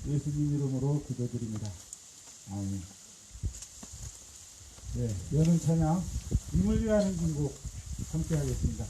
예수님 이름으로 기도드립니다. 아멘. 네, 여는 찬양 님을 위하는 진곡 함께 하겠습니다.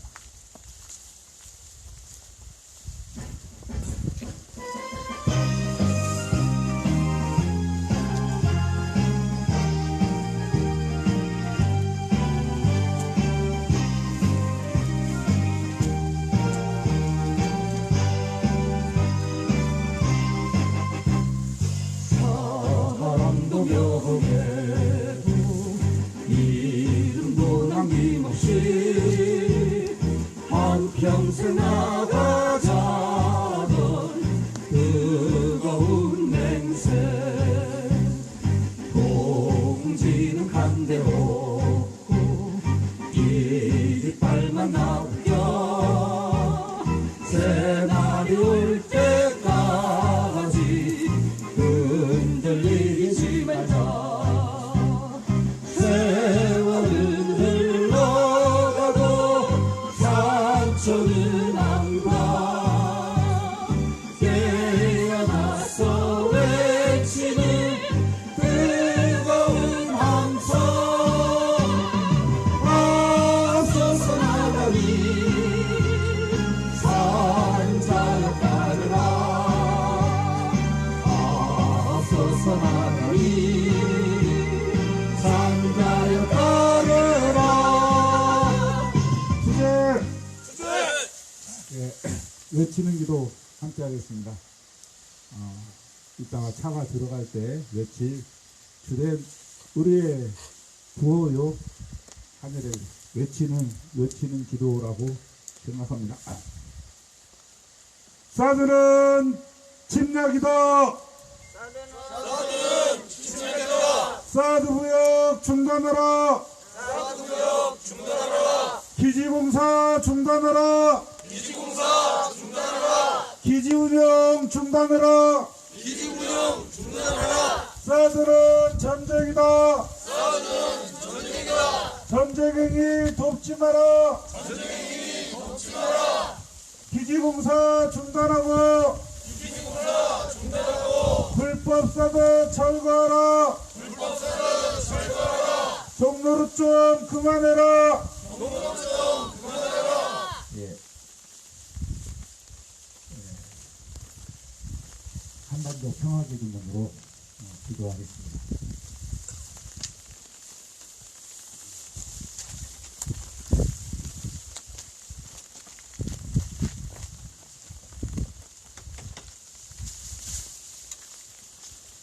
평생 나가자던 뜨거운 맹세 공지는 간대 없고 이빨만 나오며 새날이 올 때까지 흔들리지 말자. 세월은 흘러가도 저는 항상 깨어나서 외치는 뜨거운 함성 앞서서 나가니 산자여 따르라. 앞서서 나가니 산자여 따르라. 외치는 기도 함께 하겠습니다. 이따가 차가 들어갈 때 외칠 주된 우리의 구호요 하늘에 외치는 기도라고 생각합니다. 사드는 침략이다. 사드 구역 중단하라. 기지공사 중단하라. 기지운영 중단하라. 사드는 전쟁이다. 전쟁행위 돕지 마라. 기지공사 중단하고 불법사드 철거하라. 종로를 좀 그만해라. 예. 한반도 평화기금으로 기도하겠습니다.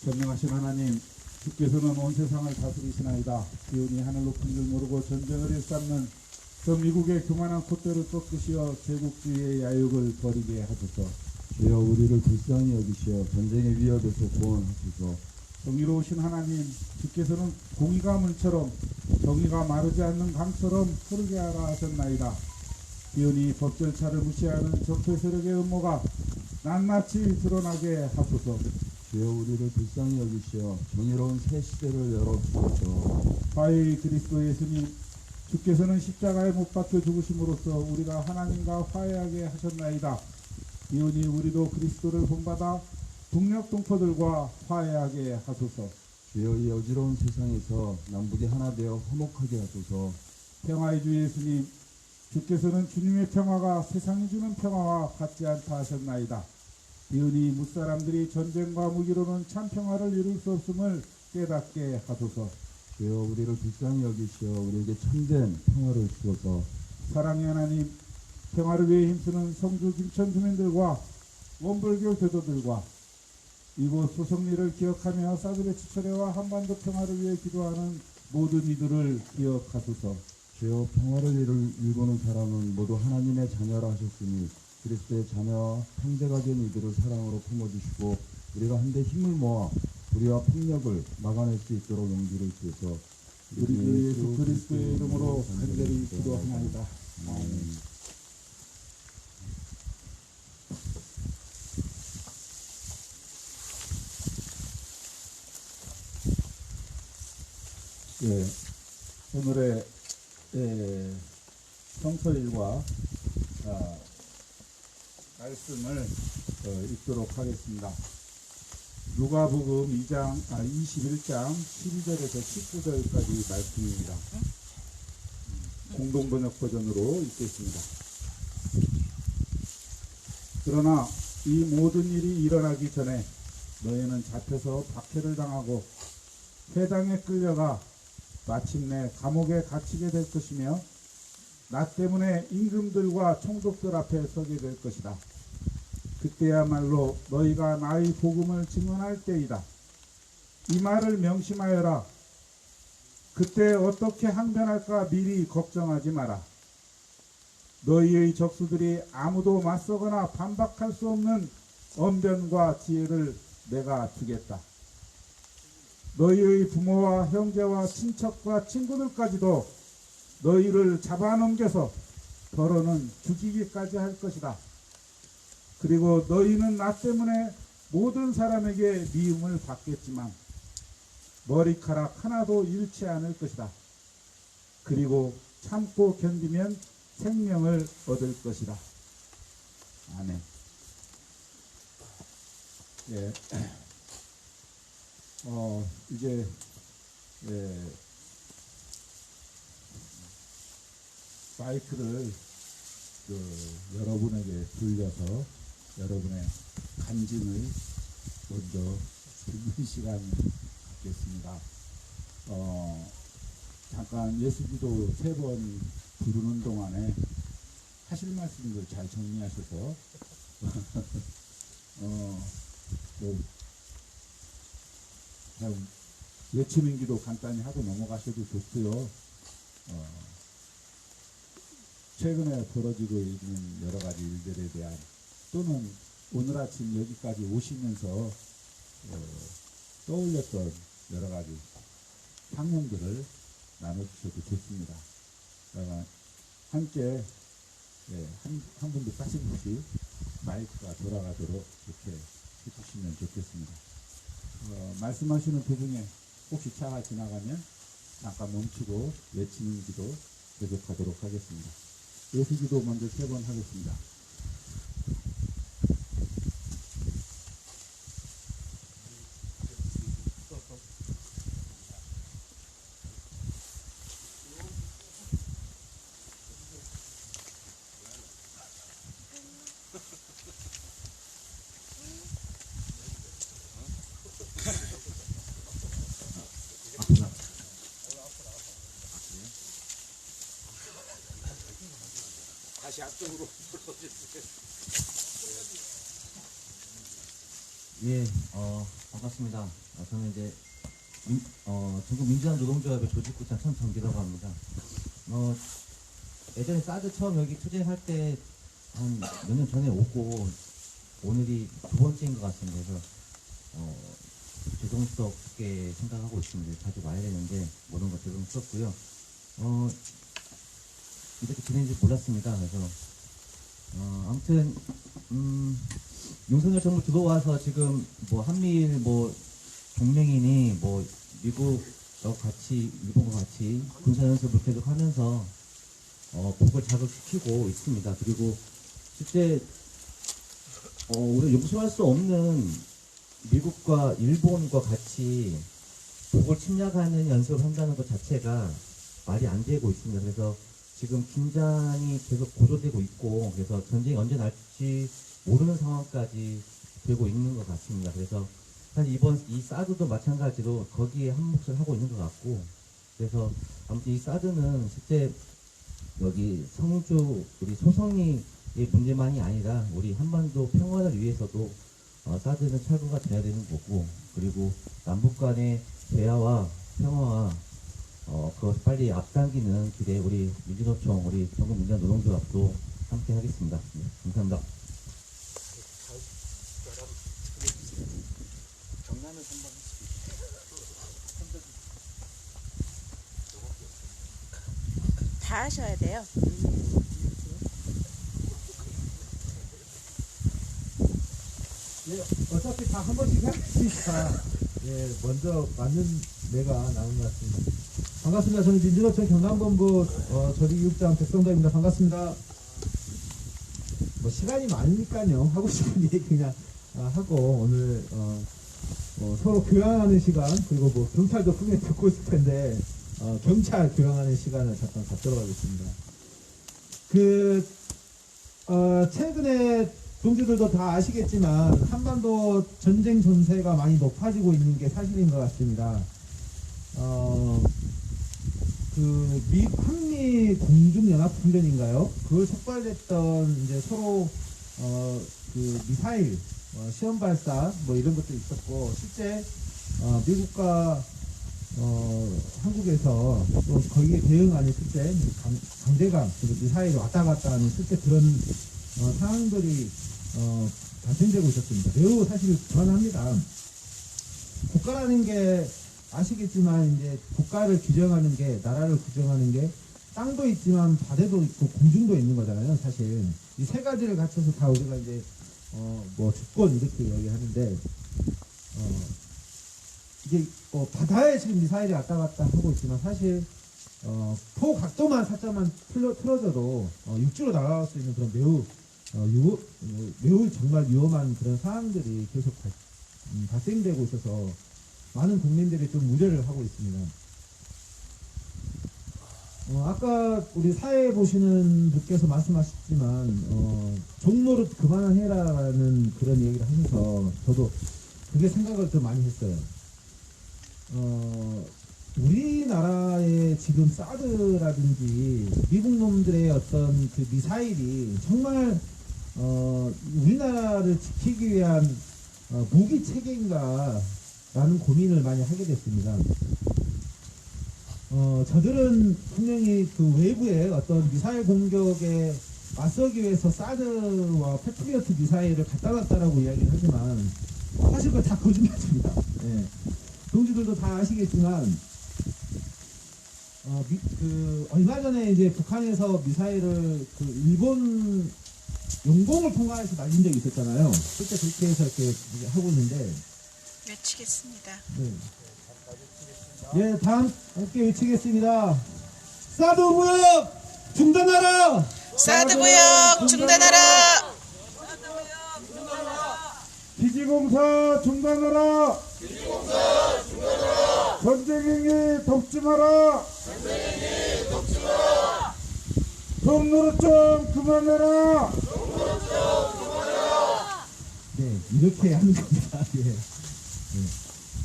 전능하신 하나님, 주께서는 온 세상을 다스리시나이다. 기온이 하늘 높은 줄 모르고 전쟁을 일삼는 저 미국의 교만한 콧대를 꺾으시어 제국주의의 야욕을 버리게 하소서. 주여 우리를 불쌍히 여기시어 전쟁의 위협에서 구원하소서. 정의로우신 하나님, 주께서는 공의가 물처럼 정의가 마르지 않는 강처럼 흐르게 하라 하셨나이다. 기온이 법 절차를 무시하는 적폐 세력의 음모가 낱낱이 드러나게 하소서. 주여 우리를 불쌍히 여기시어 정의로운 새 시대를 열어주소서. 화의 그리스도 예수님, 주께서는 십자가에 못 박혀 죽으심으로써 우리가 하나님과 화해하게 하셨나이다. 이오니 우리도 그리스도를 본받아 북녘 동포들과 화해하게 하소서. 주여 이 어지러운 세상에서 남북이 하나 되어 화목하게 하소서. 평화의 주 예수님, 주께서는 주님의 평화가 세상이 주는 평화와 같지 않다 하셨나이다. 이오니 무사람들이 전쟁과 무기로는 참 평화를 이룰 수 없음을 깨닫게 하소서. 주여 우리를 불쌍히 여기시어 우리에게 참된 평화를 주소서. 사랑의 하나님, 평화를 위해 힘쓰는 성주 김천 주민들과 원불교 교도들과 이곳 소성리를 기억하며 사드베치 철회와 한반도 평화를 위해 기도하는 모든 이들을 기억하소서. 주여 평화를 일구는 사람은 모두 하나님의 자녀라 하셨으니 그리스도의 자녀와 형제가 된 이들을 사랑으로 품어주시고 우리가 한데 힘을 모아 불의와 폭력을 막아낼 수 있도록 용기를 주셔서 우리 주 예수 그리스도의 이름으로 간절히 기도하나이다. 아멘. 예, 오늘의 성서일과 말씀을 읽도록 하겠습니다. 누가복음 21장 12절에서 19절까지 말씀입니다. 공동번역 버전으로 읽겠습니다. 그러나 이 모든 일이 일어나기 전에 너희는 잡혀서 박해를 당하고 회당에 끌려가 마침내 감옥에 갇히게 될 것이며 나 때문에 임금들과 총독들 앞에 서게 될 것이다. 그때야말로 너희가 나의 복음을 증언할 때이다. 이 말을 명심하여라. 그때 어떻게 항변할까 미리 걱정하지 마라. 너희의 적수들이 아무도 맞서거나 반박할 수 없는 언변과 지혜를 내가 주겠다. 너희의 부모와 형제와 친척과 친구들까지도 너희를 잡아넘겨서 더러는 죽이기까지 할 것이다. 그리고 너희는 나 때문에 모든 사람에게 미움을 받겠지만 머리카락 하나도 잃지 않을 것이다. 그리고 참고 견디면 생명을 얻을 것이다. 아멘. 예. 이제 마이크를 여러분에게 돌려서 여러분의 간증을 먼저 듣는 시간을 갖겠습니다. 잠깐 예수기도 3번 부르는 동안에 하실 말씀들 잘 정리하셔서 그냥 외치는 기도 간단히 하고 넘어가셔도 좋고요. 최근에 벌어지고 있는 여러 가지 일들에 대한 또는 오늘 아침 여기까지 오시면서 떠올렸던 여러 가지 상황들을 나눠주셔도 좋습니다. 함께 한 분도 빠짐없이 마이크가 돌아가도록 이렇게 해주시면 좋겠습니다. 말씀하시는 도중에 혹시 차가 지나가면 잠깐 멈추고 외치는 기도 계속하도록 하겠습니다. 예수 기도 먼저 3번 하겠습니다. 다시 앞쪽으로 불러주세요. 예, 반갑습니다. 저는 이제 전국 민주화 노동조합의 조직구장 천정기라고 합니다. 예전에 사드 처음 여기 투쟁할 때 한 몇 년 전에 오고 오늘이 2번째인 것 같습니다. 그래서 죄송스럽게 생각하고 있습니다. 자주 와야 되는데 모든 것 죄송스럽고요. 이렇게 진행인지 몰랐습니다. 그래서 아무튼 윤석열 정부 들어와서 지금 뭐 한미일 뭐 동맹이니 뭐 미국과 같이 일본과 같이 군사 연습을 계속하면서 북을 자극시키고 있습니다. 그리고 실제 우리가 용서할 수 없는 미국과 일본과 같이 북을 침략하는 연습을 한다는 것 자체가 말이 안 되고 있습니다. 그래서 지금 긴장이 계속 고조되고 있고 그래서 전쟁이 언제 날지 모르는 상황까지 되고 있는 것 같습니다. 그래서 사실 이번 이 사드도 마찬가지로 거기에 한 몫을 하고 있는 것 같고 그래서 아무튼 이 사드는 실제 여기 성주 우리 소성리의 문제만이 아니라 우리 한반도 평화를 위해서도 사드는 철거가 돼야 되는 거고 그리고 남북 간의 대화와 평화와 그것을 빨리 앞당기는 길에 우리 민주노총, 우리 전국 민주화 노동조합도 함께 하겠습니다. 네, 감사합니다. 다 하셔야 돼요. 예, 어차피 다 한 번씩 했으니까 예, 먼저 맞는 내가 나온 것 같습니다. 반갑습니다. 저는 민주노총 경남본부 조직육장 백성도입니다. 반갑습니다. 뭐 시간이 많으니까요. 하고 싶은 얘기 그냥 하고 오늘 서로 교양하는 시간, 그리고 뭐 경찰도 분명히 듣고 있을 텐데 경찰 교양하는 시간을 잠깐 갖도록 하겠습니다. 최근에 동지들도 다 아시겠지만 한반도 전쟁 전세가 많이 높아지고 있는 게 사실인 것 같습니다. 한미 공중연합훈련인가요? 그걸 촉발했던 이제 서로 미사일 시험 발사 뭐 이런 것도 있었고, 실제 미국과 한국에서 또 거기에 대응하는 실제 강대강 그리고 미사일 왔다 갔다 하는 실제 그런 상황들이 발생되고 있었습니다. 매우 사실 불안합니다. 국가라는 게 아시겠지만 이제 국가를 규정하는 게, 나라를 규정하는 게 땅도 있지만 바다도 있고 공중도 있는 거잖아요. 사실 이 세 가지를 갖춰서 다 우리가 이제 뭐 주권 이렇게 이야기하는데, 이게 바다에 지금 미사일이 왔다 갔다 하고 있지만 사실 포 각도만 살짝만 틀어져도 육지로 날아갈 수 있는 그런 매우 정말 위험한 그런 상황들이 계속 발생되고 있어서 많은 국민들이 좀 우려를 하고 있습니다. 아까 우리 사회 보시는 분께서 말씀하셨지만 종로를 그만해라라는 그런 얘기를 하면서 저도 그게 생각을 좀 많이 했어요. 우리나라의 지금 사드라든지 미국 놈들의 어떤 그 미사일이 정말 우리나라를 지키기 위한 무기 체계인가 라는 고민을 많이 하게 됐습니다. 저들은 분명히 그 외부의 어떤 미사일 공격에 맞서기 위해서 사드와 패트리어트 미사일을 갖다 놨다라고 이야기를 하지만 사실 그거 다 거짓말입니다. 예. 동지들도 다 아시겠지만 얼마 전에 이제 북한에서 미사일을 일본 용봉을 통과해서 날린 적이 있었잖아요. 그때 그렇게 해서 이렇게 하고 있는데, 외치겠습니다. 네. 예, 다음 함께 외치겠습니다. 사드 무역 중단하라! 사드 무역 중단하라! 기지공사 중단하라! 전쟁행위 돕지 마라! 종로를 좀 그만해라! 네, 이렇게 하는 겁니다. 예. 네.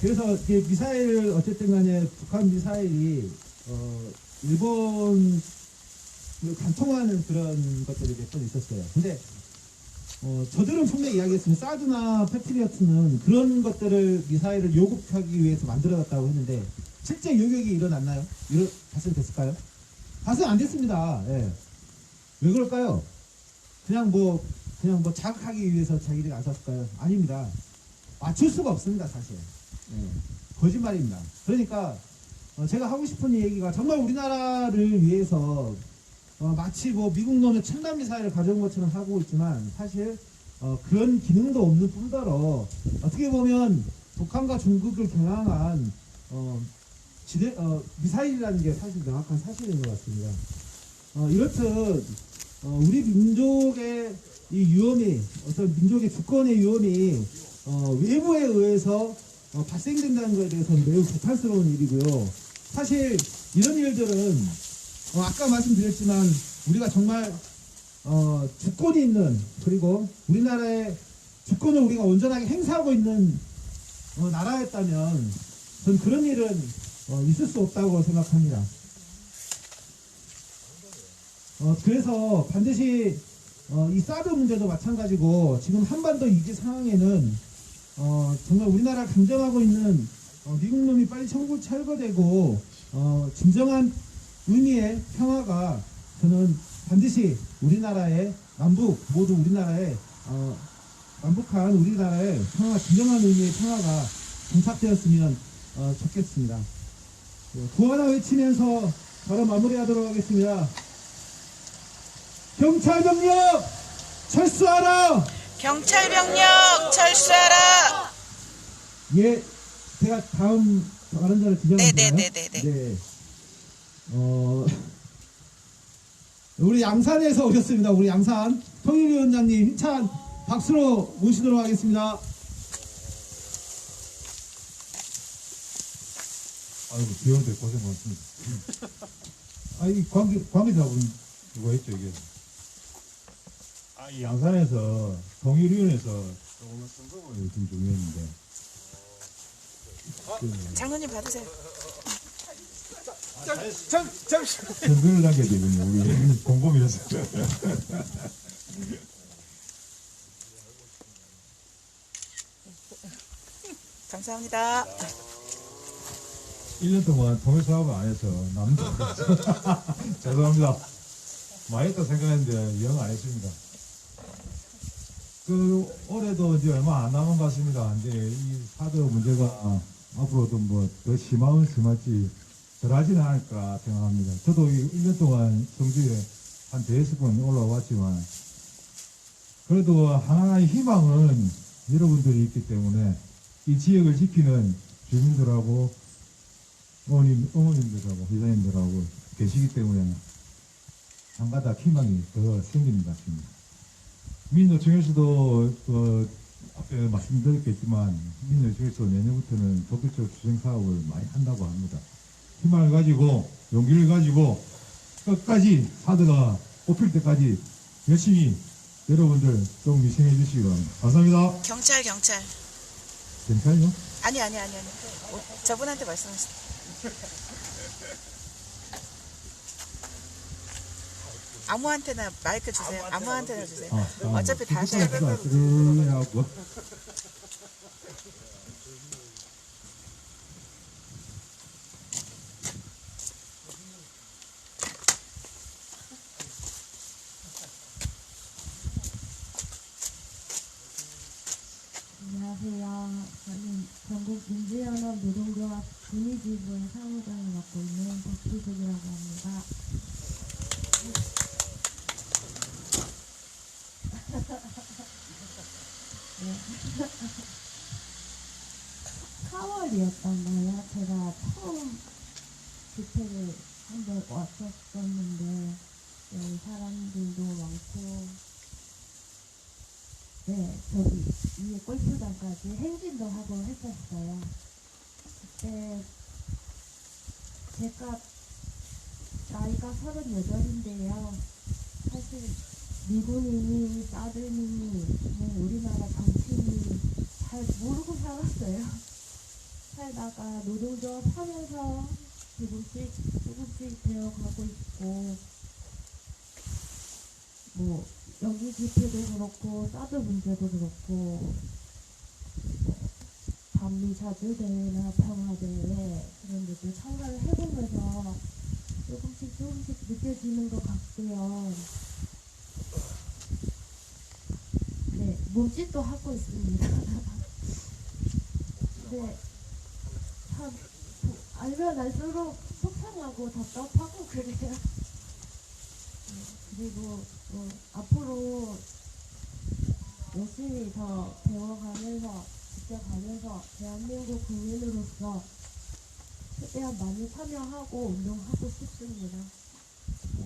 그래서 미사일 어쨌든 간에 북한 미사일이 일본을 관통하는 그런 것들이 몇 번 있었어요. 근데 저들은 분명히 이야기했습니다. 사드나 패트리어트는 그런 것들을 미사일을 요격하기 위해서 만들어놨다고 했는데 실제 요격이 일어났나요? 발생됐을까요? 발생 안 됐습니다. 예. 왜 그럴까요? 그냥 뭐 자극하기 위해서 자기들이 안 쐈을까요? 아닙니다. 맞출 수가 없습니다, 사실. 예. 거짓말입니다. 그러니까 제가 하고 싶은 얘기가 정말 우리나라를 위해서 마치 뭐 미국 놈의 첨단 미사일을 가져온 것처럼 하고 있지만 사실 그런 기능도 없는 뿐더러 어떻게 보면 북한과 중국을 겨냥한 미사일이라는 게 사실 명확한 사실인 것 같습니다. 이렇듯 우리 민족의 이 위험이, 어떤 민족의 주권의 위험이 외부에 의해서 발생된다는 것에 대해서는 매우 개탄스러운 일이고요. 사실 이런 일들은 아까 말씀드렸지만 우리가 정말 주권이 있는, 그리고 우리나라의 주권을 우리가 온전하게 행사하고 있는 나라였다면 전 그런 일은 있을 수 없다고 생각합니다. 그래서 반드시 이 사드 문제도 마찬가지고 지금 한반도 위기 상황에는 정말 우리나라를 강점하고 있는 미국 놈이 빨리 철거되고 진정한 의미의 평화가 저는 반드시 우리나라의 모두 우리나라의 남북한 우리나라의 평화, 진정한 의미의 평화가 정착되었으면 좋겠습니다. 구호 하나 외치면서 바로 마무리하도록 하겠습니다. 경찰병력 철수하라! 경찰병력 철수하라! 예, 제가 다음 발언자를 지정할까요? 네네네네. 네. 우리 양산에서 오셨습니다. 우리 양산 통일위원장님 힘찬 박수로 모시도록 하겠습니다. 아이고, 비오는데 고생 많습니다. 이 관계자분, 누가 있죠, 이게? 이 양산에서, 통일위원회에서 조금만 점검을 좀 중요했는데. 장로님 받으세요. 전글을 남겨야 되군요, 우리 공범이라서. 감사합니다. 1년 동안 통일 사업을 안 해서 남도 죄송합니다. 많이 했다 생각했는데 영 안 했습니다. 올해도 이제 얼마 안 남은 것 같습니다. 이제 이 사드 문제가 앞으로도 뭐 더 심하면 심할지 덜하지는 않을까 생각합니다. 저도 이 1년 동안 성주에 한 대여섯 번 올라왔지만 그래도 하나의 희망은 여러분들이 있기 때문에 이 지역을 지키는 주민들하고 어머님들하고 회장님들하고 계시기 때문에 한 가닥 희망이 더 생기는 것 같습니다. 민노총에서도 앞에 말씀드렸겠지만 민노총에서 내년부터는 도쿄적 주행 사업을 많이 한다고 합니다. 희망을 가지고 용기를 가지고 끝까지 사드가 뽑힐 때까지 열심히 여러분들 좀 희생해 주시기 바랍니다. 감사합니다. 경찰. 괜찮요? 아니. 저분한테 말씀하세요. 아무한테나 마이크 주세요. 아무한테나 주세요. 어차피 다 하셔야 돼요. 하고 안녕하세요. 저는 전국 민주연합 노동조합 군의지부의 사무장을 맡고 있는 박희숙이라고 합니다. 네. 4월이었던가요? 제가 처음 집회를 한번 왔었었는데 여기 사람들도 많고 네, 저기 위에 골프장까지 행진도 하고 했었어요. 그때 제가 나이가 38인데요. 사실 미군이니 사드니 뭐 우리나라 정치인이 잘 모르고 살았어요. 살다가 노동조합 하면서 조금씩 배워가고 있고 뭐 여기 집회도 그렇고 사드 문제도 그렇고 반미 자주대회나 평화대회 그런 데도 참가를 해보면서 조금씩 느껴지는 것 같고요. 네, 몸짓도 하고 있습니다. 네, 참 알면 알수록 속상하고 답답하고 그래요. 그리고 뭐 앞으로 열심히 더 배워가면서 지켜가면서 대한민국 국민으로서 최대한 많이 참여하고 운동하고 싶습니다. 네,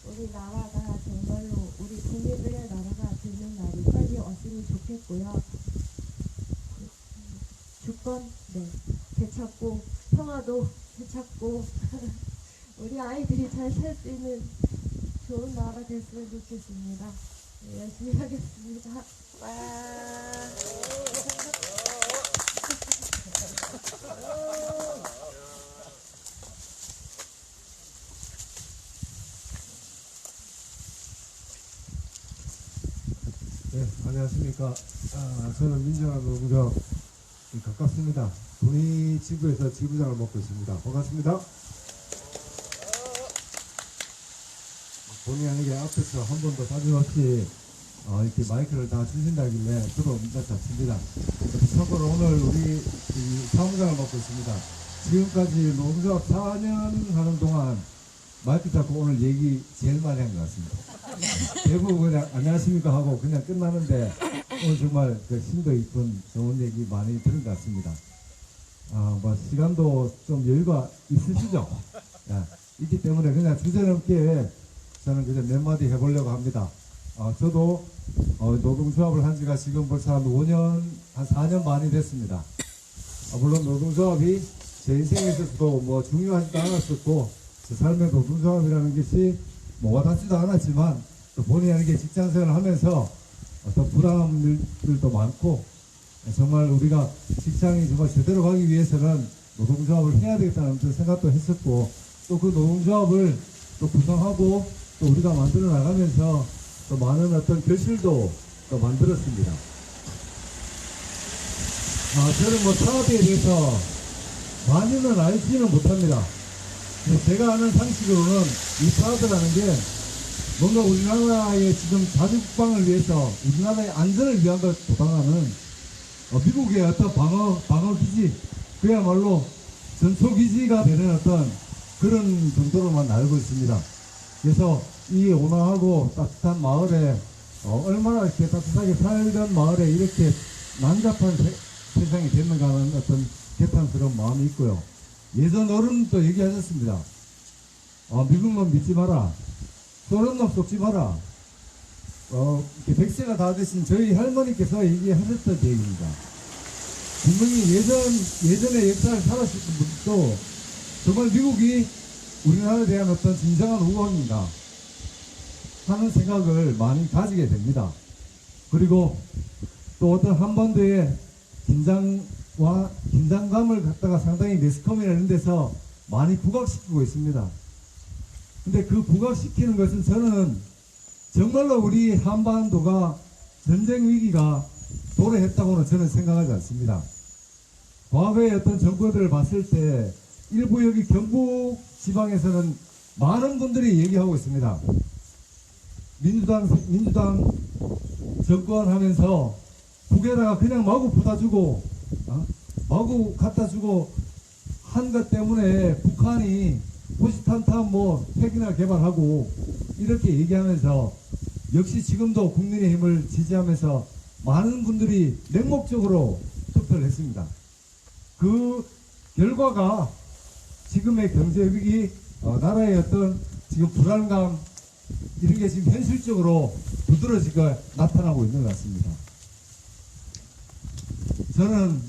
우리나라가 정말로 우리 국민들의 나라가 되는 날이 빨리 왔으면 좋겠고요. 주권, 네, 되찾고 평화도 되찾고 우리 아이들이 잘 살 수 있는 좋은 나라 됐으면 좋겠습니다. 네, 열심히 하겠습니다. 와. 네, 안녕하십니까. 저는 민주연합 노동조합 가깝습니다. 군의지부에서 지부장을 맡고 있습니다. 반갑습니다. 본의 아니게 앞에서 한 번도 빠짐없이 이렇게 마이크를 다 주신다길래 저도 문자 닫습니다. 참고로 오늘 우리 사무장을 맡고 있습니다. 지금까지 노동조합 4년 하는 동안 마이크 잡고 오늘 얘기 제일 많이 한 것 같습니다. 대부분 그냥 안녕하십니까 하고 그냥 끝나는데 오늘 정말 그 심도 깊은 좋은 얘기 많이 들은 것 같습니다. 뭐 시간도 좀 여유가 있으시죠? 있기 때문에 그냥 주제넘게 저는 그냥 몇 마디 해보려고 합니다. 저도 노동조합을 한 지가 지금 벌써 한 4년 많이 됐습니다. 물론 노동조합이 제 인생에 있어서도 뭐 중요하지도 않았었고 제 삶의 노동조합이라는 것이 뭐 와닿지도 않았지만 또 본의 아니게 직장생활을 하면서 어떤 부담들도 많고 정말 우리가 직장이 정말 제대로 가기 위해서는 노동조합을 해야 되겠다는 그런 생각도 했었고 또 그 노동조합을 또 구성하고 또 우리가 만들어 나가면서 또 많은 어떤 결실도 또 만들었습니다. 저는 뭐 사업에 대해서 많이는 알지는 못합니다. 제가 아는 상식으로는 이 사업이라는 게 뭔가 우리나라의 지금 자주국방을 위해서 우리나라의 안전을 위한 것 보다는 미국의 어떤 방어기지, 그야말로 전초기지가 되는 어떤 그런 정도로만 알고 있습니다. 그래서 이 온화하고 따뜻한 마을에 얼마나 이렇게 따뜻하게 살던 마을에 이렇게 난잡한 세상이 됐는가 하는 어떤 개탄스러운 마음이 있고요. 예전 어른도 얘기하셨습니다. 미국만 믿지 마라. 소련놈 속지 마라. 이렇게 100세가 다 되신 저희 할머니께서 얘기하셨던 얘기입니다. 분명히 예전의 역사를 살았을 분도 정말 미국이 우리나라에 대한 어떤 진정한 우호인가 하는 생각을 많이 가지게 됩니다. 그리고 또 어떤 한반도의 긴장감을 갖다가 상당히 매스컴이나 이런 데서 많이 부각시키고 있습니다. 근데 그 부각시키는 것은 저는 정말로 우리 한반도가 전쟁 위기가 도래했다고는 저는 생각하지 않습니다. 과거의 어떤 정권들을 봤을 때 일부 여기 경북 지방에서는 많은 분들이 얘기하고 있습니다. 민주당 정권 하면서 북에다가 그냥 마구 부다주고 마구 갖다주고 한 것 때문에 북한이 호시탐탐 뭐 핵이나 개발하고 이렇게 얘기하면서 역시 지금도 국민의힘을 지지하면서 많은 분들이 맹목적으로 투표를 했습니다. 그 결과가 지금의 경제위기, 나라의 어떤 지금 불안감 이런 게 지금 현실적으로 두드러지게 나타나고 있는 것 같습니다. 저는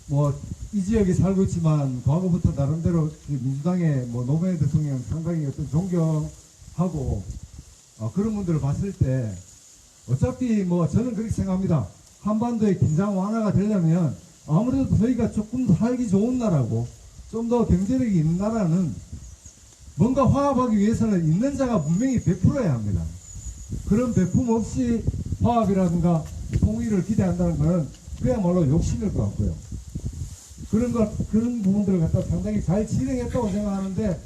뭐 이 지역에 살고 있지만 과거부터 나름대로 민주당의 뭐 노무현 대통령 상당히 어떤 존경하고 그런 분들을 봤을 때 어차피 뭐 저는 그렇게 생각합니다. 한반도의 긴장 완화가 되려면 아무래도 저희가 조금 더 살기 좋은 나라고 좀 더 경제력이 있는 나라는 뭔가 화합하기 위해서는 있는 자가 분명히 베풀어야 합니다. 그런 베품 없이 화합이라든가 통일을 기대한다는 것은 그야말로 욕심일 것 같고요. 그런 부분들을 갖다 상당히 잘 진행했다고 생각하는데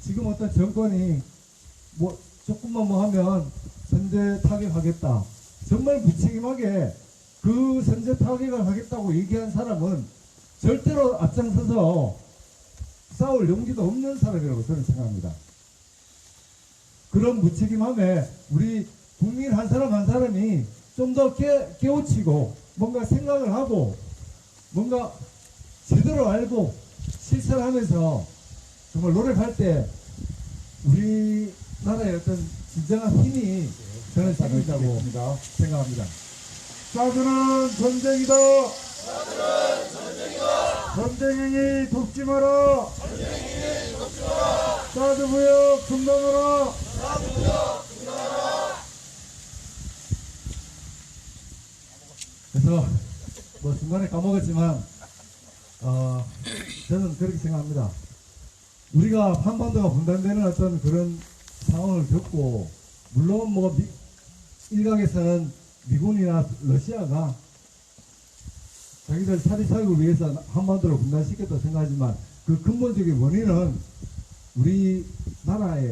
지금 어떤 정권이 뭐 조금만 뭐 하면 선제 타격하겠다. 정말 무책임하게 그 선제 타격을 하겠다고 얘기한 사람은 절대로 앞장서서 싸울 용기도 없는 사람이라고 저는 생각합니다. 그런 무책임함에 우리 국민 한 사람 한 사람이 좀 더 깨우치고 뭔가 생각을 하고 뭔가 제대로 알고 실천을 하면서 정말 노력할 때 우리나라의 어떤 진정한 힘이 저는 생긴다고 생각합니다. 사드는 전쟁이다. 전쟁행위 돕지 마라. 사드 부역 중단하라. 그래서 뭐 중간에 까먹었지만 저는 그렇게 생각합니다. 우리가 한반도가 분단되는 어떤 그런 상황을 겪고 물론 뭐 일각에서는 미군이나 러시아가 자기들 사리사욕을 위해서 한반도를 분단시켰다고 생각하지만 그 근본적인 원인은 우리나라가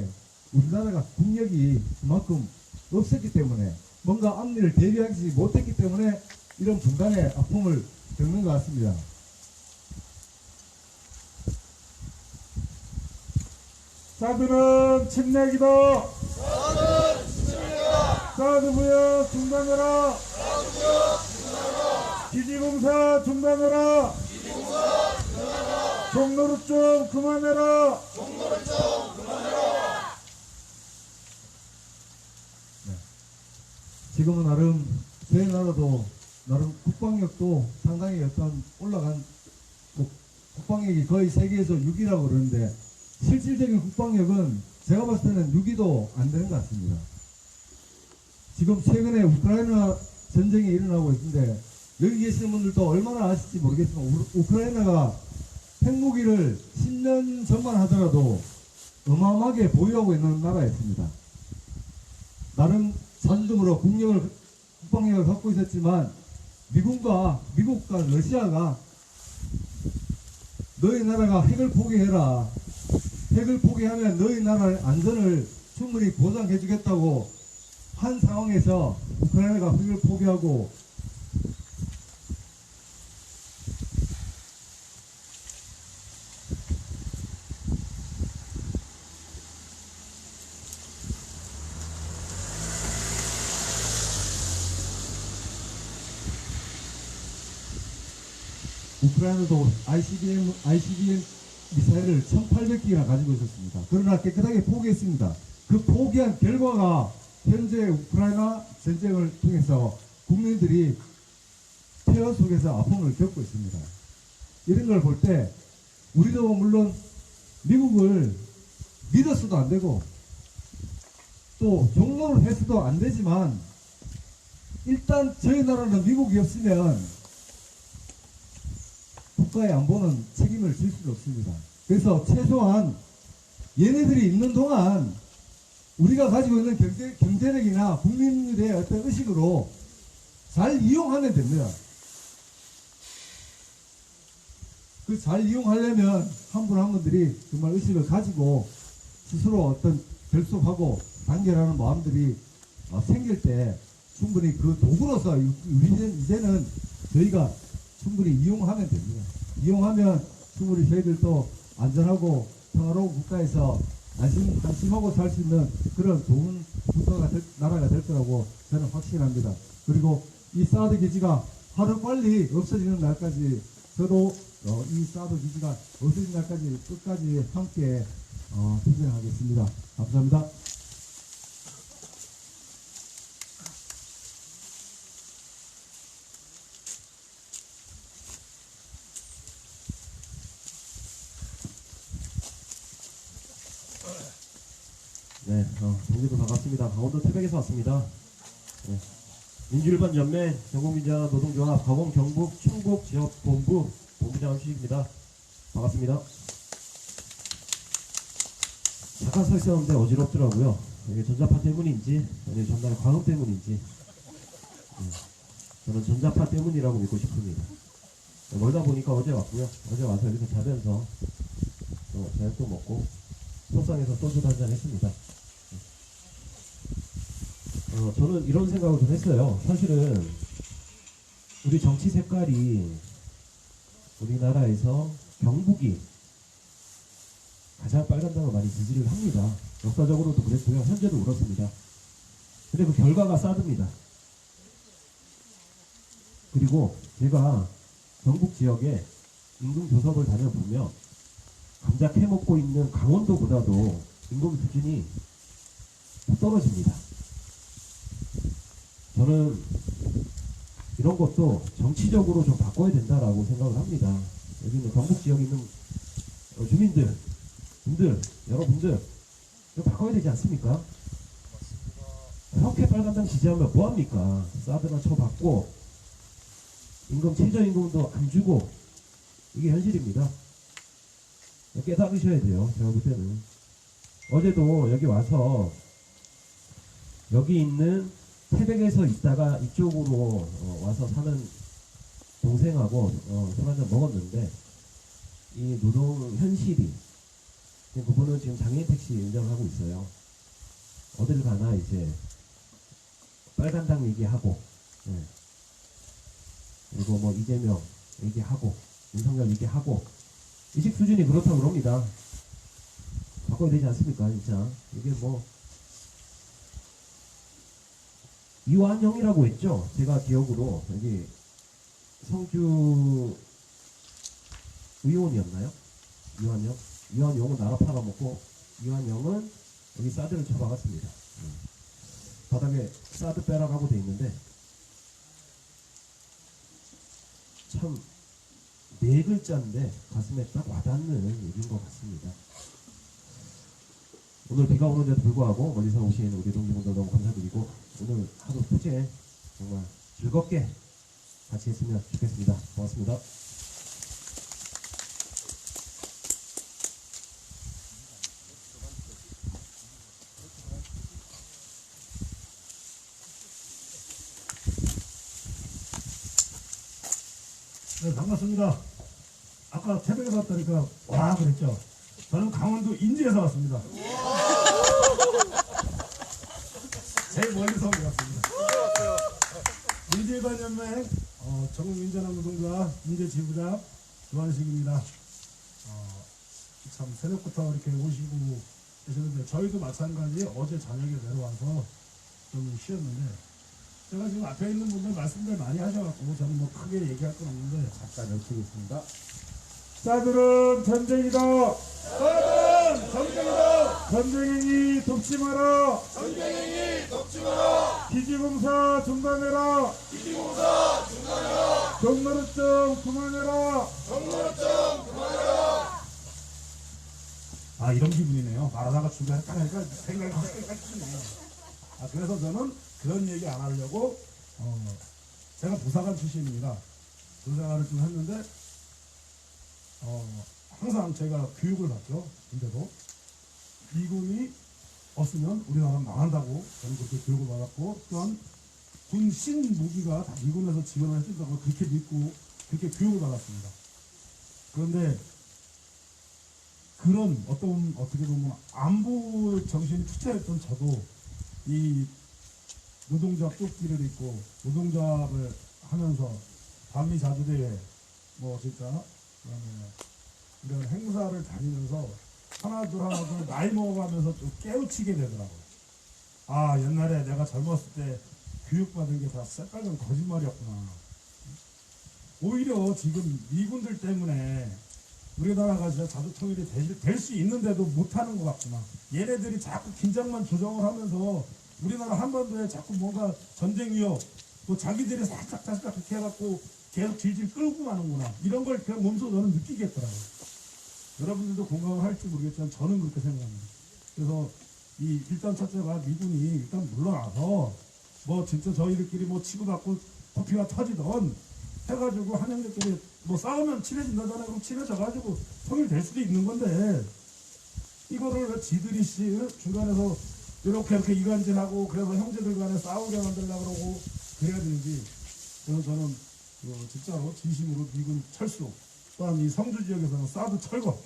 국력이 그만큼 없었기 때문에 뭔가 앞일을 대비하지 못했기 때문에 이런 분단의 아픔을 겪는 것 같습니다. 사드는 침략이다. 사드 부역 중단하라. 기지공사 중단하라. 종로를 좀 그만해라. 지금은 나름 저희 나라도 나름 국방력도 상당히 어떤 올라간 국방력이 거의 세계에서 6위라고 그러는데 실질적인 국방력은 제가 봤을 때는 6위도 안 되는 것 같습니다. 지금 최근에 우크라이나 전쟁이 일어나고 있는데 여기 계시는 분들도 얼마나 아실지 모르겠지만 우크라이나가 핵무기를 10년 전만 하더라도 어마어마하게 보유하고 있는 나라였습니다. 나름 자주적으로 국방력을 갖고 있었지만 미국과 러시아가 너희 나라가 핵을 포기해라. 핵을 포기하면 너희 나라의 안전을 충분히 보장해 주겠다고 한 상황에서 우크라이나가 핵을 포기하고 우크라이나도 ICBM 미사일을 1800기나 가지고 있었습니다. 그러나 깨끗하게 포기했습니다. 그 포기한 결과가 현재 우크라이나 전쟁을 통해서 국민들이 폐허 속에서 아픔을 겪고 있습니다. 이런 걸 볼 때 우리도 물론 미국을 믿어서도 안 되고 또 종로를 해서도 안 되지만 일단 저희 나라는 미국이 없으면 국가의 안보는 책임을 질 수가 없습니다. 그래서 최소한 얘네들이 있는 동안 우리가 가지고 있는 경제력이나 국민들의 어떤 의식으로 잘 이용하면 됩니다. 그 잘 이용하려면 한 분 한 분들이 정말 의식을 가지고 스스로 어떤 결속하고 단결하는 마음들이 생길 때 충분히 그 도구로서 이제는 저희가 충분히 이용하면 됩니다. 이용하면 충분히 저희들도 안전하고 평화로운 국가에서 안심하고 살 수 있는 그런 좋은 나라가 될 거라고 저는 확신합니다. 그리고 이 사드 기지가 하루 빨리 없어지는 날까지 저도 이 사드 기지가 없어지는 날까지 끝까지 함께 투쟁하겠습니다. 감사합니다. 네, 동기도 반갑습니다. 강원도 태백에서 왔습니다. 네. 민주일반 연맹 전국민주화 노동조합 강원 경북 충북 지역본부 본부장 수식입니다. 반갑습니다. 잠깐 서 있었는데 어지럽더라고요. 이게 전자파 때문인지 아니면 전날 과음 때문인지 저는 전자파 때문이라고 믿고 싶습니다. 멀다 보니까 어제 왔고요. 어제 와서 여기서 자면서 저녁도 먹고 속상해서 소주도 한잔 했습니다. 저는 이런 생각을 좀 했어요. 사실은 우리 정치 색깔이 우리나라에서 경북이 가장 빨간당을 많이 지지를 합니다. 역사적으로도 그랬고요. 현재도 그렇습니다. 근데 그 결과가 사드입니다. 그리고 제가 경북 지역에 임금 교섭을 다녀보면 감자 캐먹고 있는 강원도보다도 임금 수준이 떨어집니다. 저는 이런 것도 정치적으로 좀 바꿔야 된다라고 생각을 합니다. 여기 있는 경북 지역에 있는 주민들, 여러분들 이거 바꿔야 되지 않습니까? 이렇게 빨간당 지지하면 뭐합니까? 사드나 쳐받고 임금 최저임금도 안 주고 이게 현실입니다. 깨달으셔야 돼요. 제가 볼 때는 어제도 여기 와서 여기 있는 태백에서 있다가 이쪽으로 와서 사는 동생하고 술 한잔 먹었는데 이 노동 현실이 그분은 지금 장애인 택시 운전하고 있어요. 어딜 가나 이제 빨간당 얘기하고 그리고 뭐 이재명 얘기하고 윤석열 얘기하고 의식 수준이 그렇다고 그럽니다. 바꿔야 되지 않습니까? 진짜 이게 뭐 이완영이라고 했죠. 제가 기억으로 여기 성주 의원이었나요? 이완영은 나라 팔아먹고 이완영은 여기 사드를 쳐박았습니다. 바닥에 사드 빼라고 돼 있는데 참 네 글자인데 가슴에 딱 와닿는 얘기인 것 같습니다. 오늘 비가 오는데도 불구하고 멀리서 오신 우리 동지분들 너무 감사드리고 오늘 하루 토제 정말 즐겁게 같이 했으면 좋겠습니다. 고맙습니다. 네, 반갑습니다. 아까 태백에서 왔다니까 와 그랬죠. 저는 강원도 인제에서 왔습니다. 제일 멀리서 온 것 같습니다. 민주일반연맹 전국민전화 노동자 민재지부장 조한식입니다. 참 새벽부터 이렇게 오시고 계시는데 저희도 마찬가지 어제 저녁에 내려와서 좀 쉬었는데 제가 지금 앞에 있는 분들 말씀들 많이 하셔갖고 저는 뭐 크게 얘기할 건 없는데 잠깐 여쭙겠습니다. 싸들은 전쟁이다. 싸들은 전쟁이다. 전쟁행위 돕지 마라. 전쟁행위 돕지 마라. 기지공사 중단해라. 기지공사 중단해라. 경로르증 그만해라. 경로르증 그만해라. 아 이런 기분이네요. 말하다가 중간에 까니까 생각이 확실해요. 그래서 저는 그런 얘기 안 하려고 제가 부사관 출신입니다. 군생활을 좀 했는데 항상 제가 교육을 받죠. 근데도 미군이 없으면 우리나라는 망한다고 저는 그렇게 교육을 받았고 또한 군 신무기가 다 미군에서 지원을 해준다고 그렇게 믿고 그렇게 교육을 받았습니다. 그런데 그런 어떻게 보면 안보 정신이 투철했던 저도 이 노동자 뽑기를 입고 노동자를 하면서 반미자주대회 뭐 진짜 이런 행사를 다니면서 하나둘 나이 먹어가면서 좀 깨우치게 되더라고요. 아 옛날에 내가 젊었을 때 교육받은 게 다 새빨간 거짓말이었구나. 오히려 지금 미군들 때문에 우리나라가 진짜 자주통일이 될 수 있는데도 못하는 것 같구나. 얘네들이 자꾸 긴장만 조정을 하면서 우리나라 한반도에 자꾸 뭔가 전쟁 위협 또 자기들이 살짝 그렇게 해갖고 계속 질질 끌고 가는구나. 이런 걸 그냥 몸소 저는 느끼겠더라고요. 여러분들도 공감을 할지 모르겠지만 저는 그렇게 생각합니다. 그래서 일단 첫째가 미군이 일단 물러나서 뭐 진짜 저희들끼리 뭐 치고받고 코피가 터지던 해가지고 한형제끼리 뭐 싸우면 친해진다잖아요. 그럼 친해져가지고 통일될 수도 있는 건데 이거를 왜 지들이 중간에서 이렇게 이간질하고 그래서 형제들 간에 싸우게 만들려고 그러고 그래야 되는지. 그래서 저는 진짜로 진심으로 미군 철수 또한 이 성주 지역에서는 사드 철거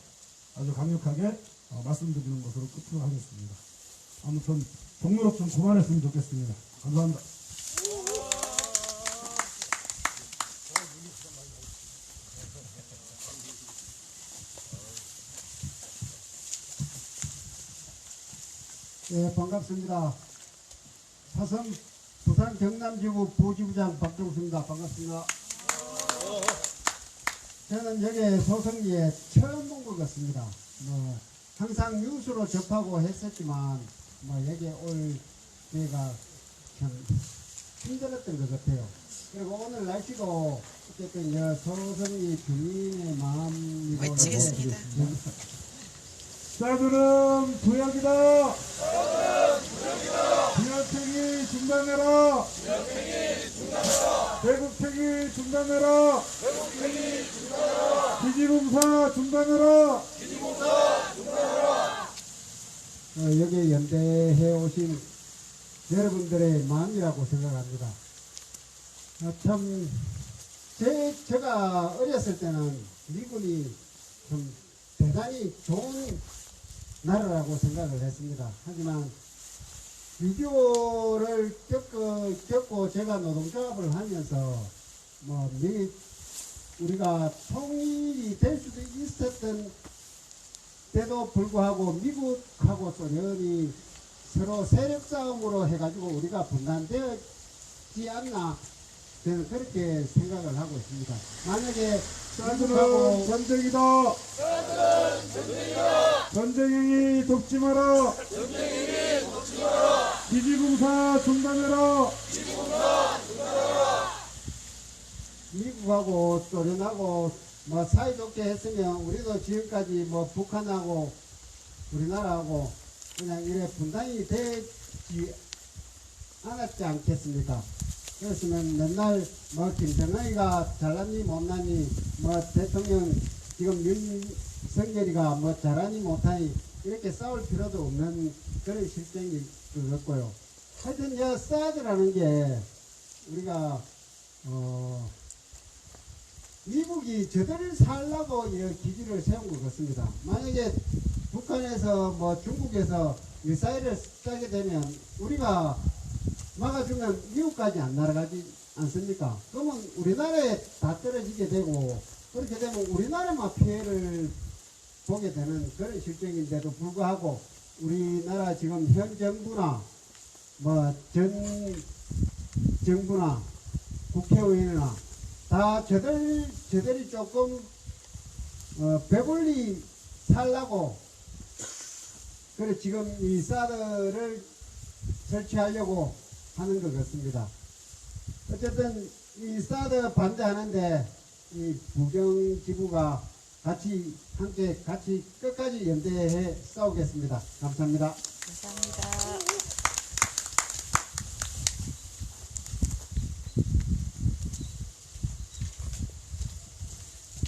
아주 강력하게 말씀드리는 것으로 끝으로 하겠습니다. 아무튼 동료롭 좀 그만했으면 좋겠습니다. 감사합니다. 네, 반갑습니다. 사성 부산 경남지부 부지부장 박종수입니다. 반갑습니다. 저는 여기 소성리에 처음 본 것 같습니다. 뭐 항상 뉴스로 접하고 했었지만 뭐 여기 올 때가 참 힘들었던 것 같아요. 그리고 오늘 날씨도 어쨌든 소성리 주민의 마음이고 외치겠습니다. 싸들은 구역이다. 구역행위 중단해라. 대국행위 중단해라. 기지공사 중단해라. 여기 연대해 오신 여러분들의 마음이라고 생각합니다. 참 제가 어렸을 때는 미군이 좀 대단히 좋은 나라라고 생각을 했습니다. 하지만 6.25를 겪고 제가 노동조합을 하면서 뭐 우리가 통일이 될 수도 있었던 때도 불구하고 미국하고 소련이 서로 세력 싸움으로 해가지고 우리가 분단되었지 않나 저는 그렇게 생각을 하고 있습니다. 만약에 싸들은 전쟁이다. 전쟁행위 돕지 마라. 기지공사 중단해라. 미국하고 소련하고 뭐 사이좋게 했으면 우리도 지금까지 뭐 북한하고 우리나라하고 그냥 이래 분단이 되지 않았지 않겠습니까? 그랬으면 맨날 뭐 김정은이가 잘났니 못났니 뭐 대통령 지금 윤석열이가 뭐 잘하니 못하니 이렇게 싸울 필요도 없는 그런 실정이 그렇고요. 하여튼 이 사드라는 게 우리가 미국이 저들을 살라고 이 기지를 세운 것 같습니다. 만약에 북한에서 뭐 중국에서 미사일을 쏘게 되면 우리가 막아주면 미국까지 안 날아가지 않습니까? 그러면 우리나라에 다 떨어지게 되고 그렇게 되면 우리나라만 피해를 보게 되는 그런 실정인데도 불구하고 우리나라 지금 현 정부나 뭐 전 정부나 국회의원이나 다 저들이 조금 배불리 살라고 그래 지금 이 사드를 설치하려고 하는 것 같습니다. 어쨌든 이 사드 반대하는데 이 부경지부가 함께 같이 끝까지 연대해 싸우겠습니다. 감사합니다. 감사합니다.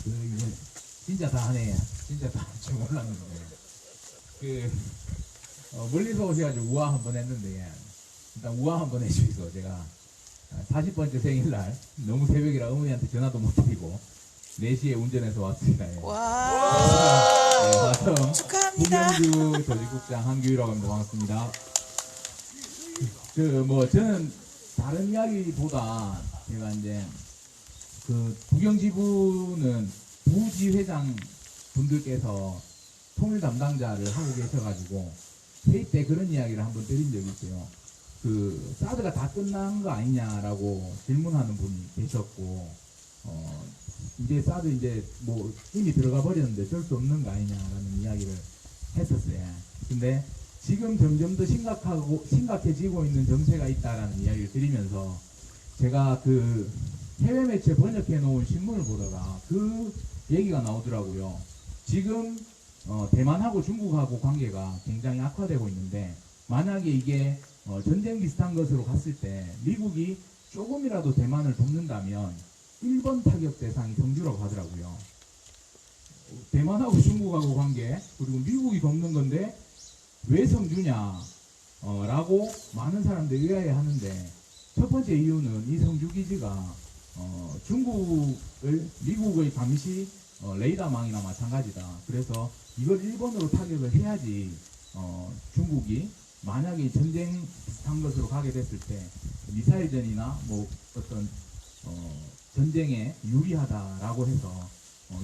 이제 진짜 다 하네. 진짜 다 할 줄 몰랐는데. 멀리서 오셔가지고 우아 한번 했는데, 일단 우아 한번 해주셔서 제가 40번째 생일날 너무 새벽이라 어머니한테 전화도 못 드리고 4시에 운전해서 왔습니다. 예. 와. 네, 축하합니다. 부경주 조직국장 한규희라고 합니다. 반갑습니다. 저는 다른 이야기보다 제가 이제 부경지부는 부지회장 분들께서 통일 담당자를 하고 계셔가지고 회의 때 그런 이야기를 한번 드린 적이 있어요. 사드가 다 끝난 거 아니냐라고 질문하는 분이 계셨고, 이제 사드 뭐 이미 들어가 버렸는데 어쩔 수 없는 거 아니냐라는 이야기를 했었어요. 근데 지금 점점 더 심각해지고 있는 정세가 있다라는 이야기를 드리면서 제가 해외 매체 번역해 놓은 신문을 보다가 그 얘기가 나오더라고요. 지금 대만하고 중국하고 관계가 굉장히 악화되고 있는데 만약에 이게 전쟁 비슷한 것으로 갔을 때 미국이 조금이라도 대만을 돕는다면 1번 타격 대상이 성주라고 하더라고요. 대만하고 중국하고 관계 그리고 미국이 돕는 건데 왜 성주냐 라고 많은 사람들이 의아해하는데 첫 번째 이유는 이 성주기지가 중국을 미국의 감시 레이더망이나 마찬가지다. 그래서 이걸 일본으로 타격을 해야지 중국이 만약에 전쟁 비슷한 것으로 가게 됐을 때 미사일전이나 뭐 어떤 전쟁에 유리하다라고 해서